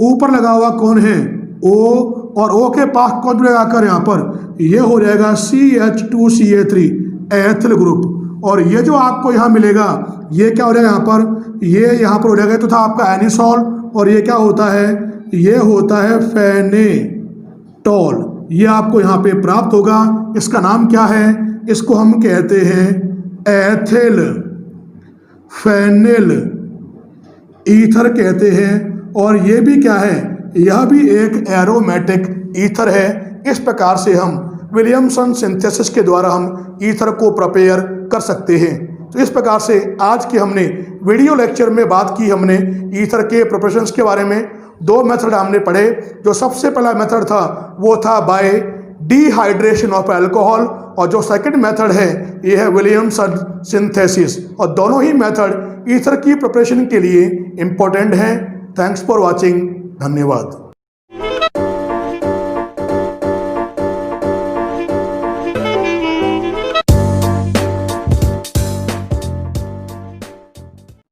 ऊपर लगा हुआ कौन है, O, और O के पास कौन जुड़ेगा आकर यहाँ पर, ये हो जाएगा CH2CA3 एथिल ग्रुप। और ये जो आपको यहाँ मिलेगा ये क्या हो जाएगा यहाँ पर, ये यहाँ पर हो जाएगा तो था आपका एनीसोल, और ये क्या होता है, ये होता है फेनेटॉल। ये आपको यहाँ पे प्राप्त होगा। इसका नाम क्या है, इसको हम कहते हैं एथिल फेनिल ईथर कहते हैं। और ये भी क्या है, यह भी एक एरोमेटिक ईथर है। इस प्रकार से हम विलियमसन सिंथेसिस के द्वारा हम ईथर को प्रिपेयर कर सकते हैं। तो इस प्रकार से आज के हमने वीडियो लेक्चर में बात की, हमने ईथर के प्रिपरेशंस के बारे में। 2 मेथड हमने पढ़े। जो सबसे पहला मेथड था वो था बाय डिहाइड्रेशन ऑफ अल्कोहल, और जो सेकंड मेथड है ये है विलियमसन सिंथेसिस। और दोनों ही मेथड ईथर की प्रिपरेशन के लिए इम्पोर्टेंट हैं। थैंक्स फॉर वॉचिंग, धन्यवाद।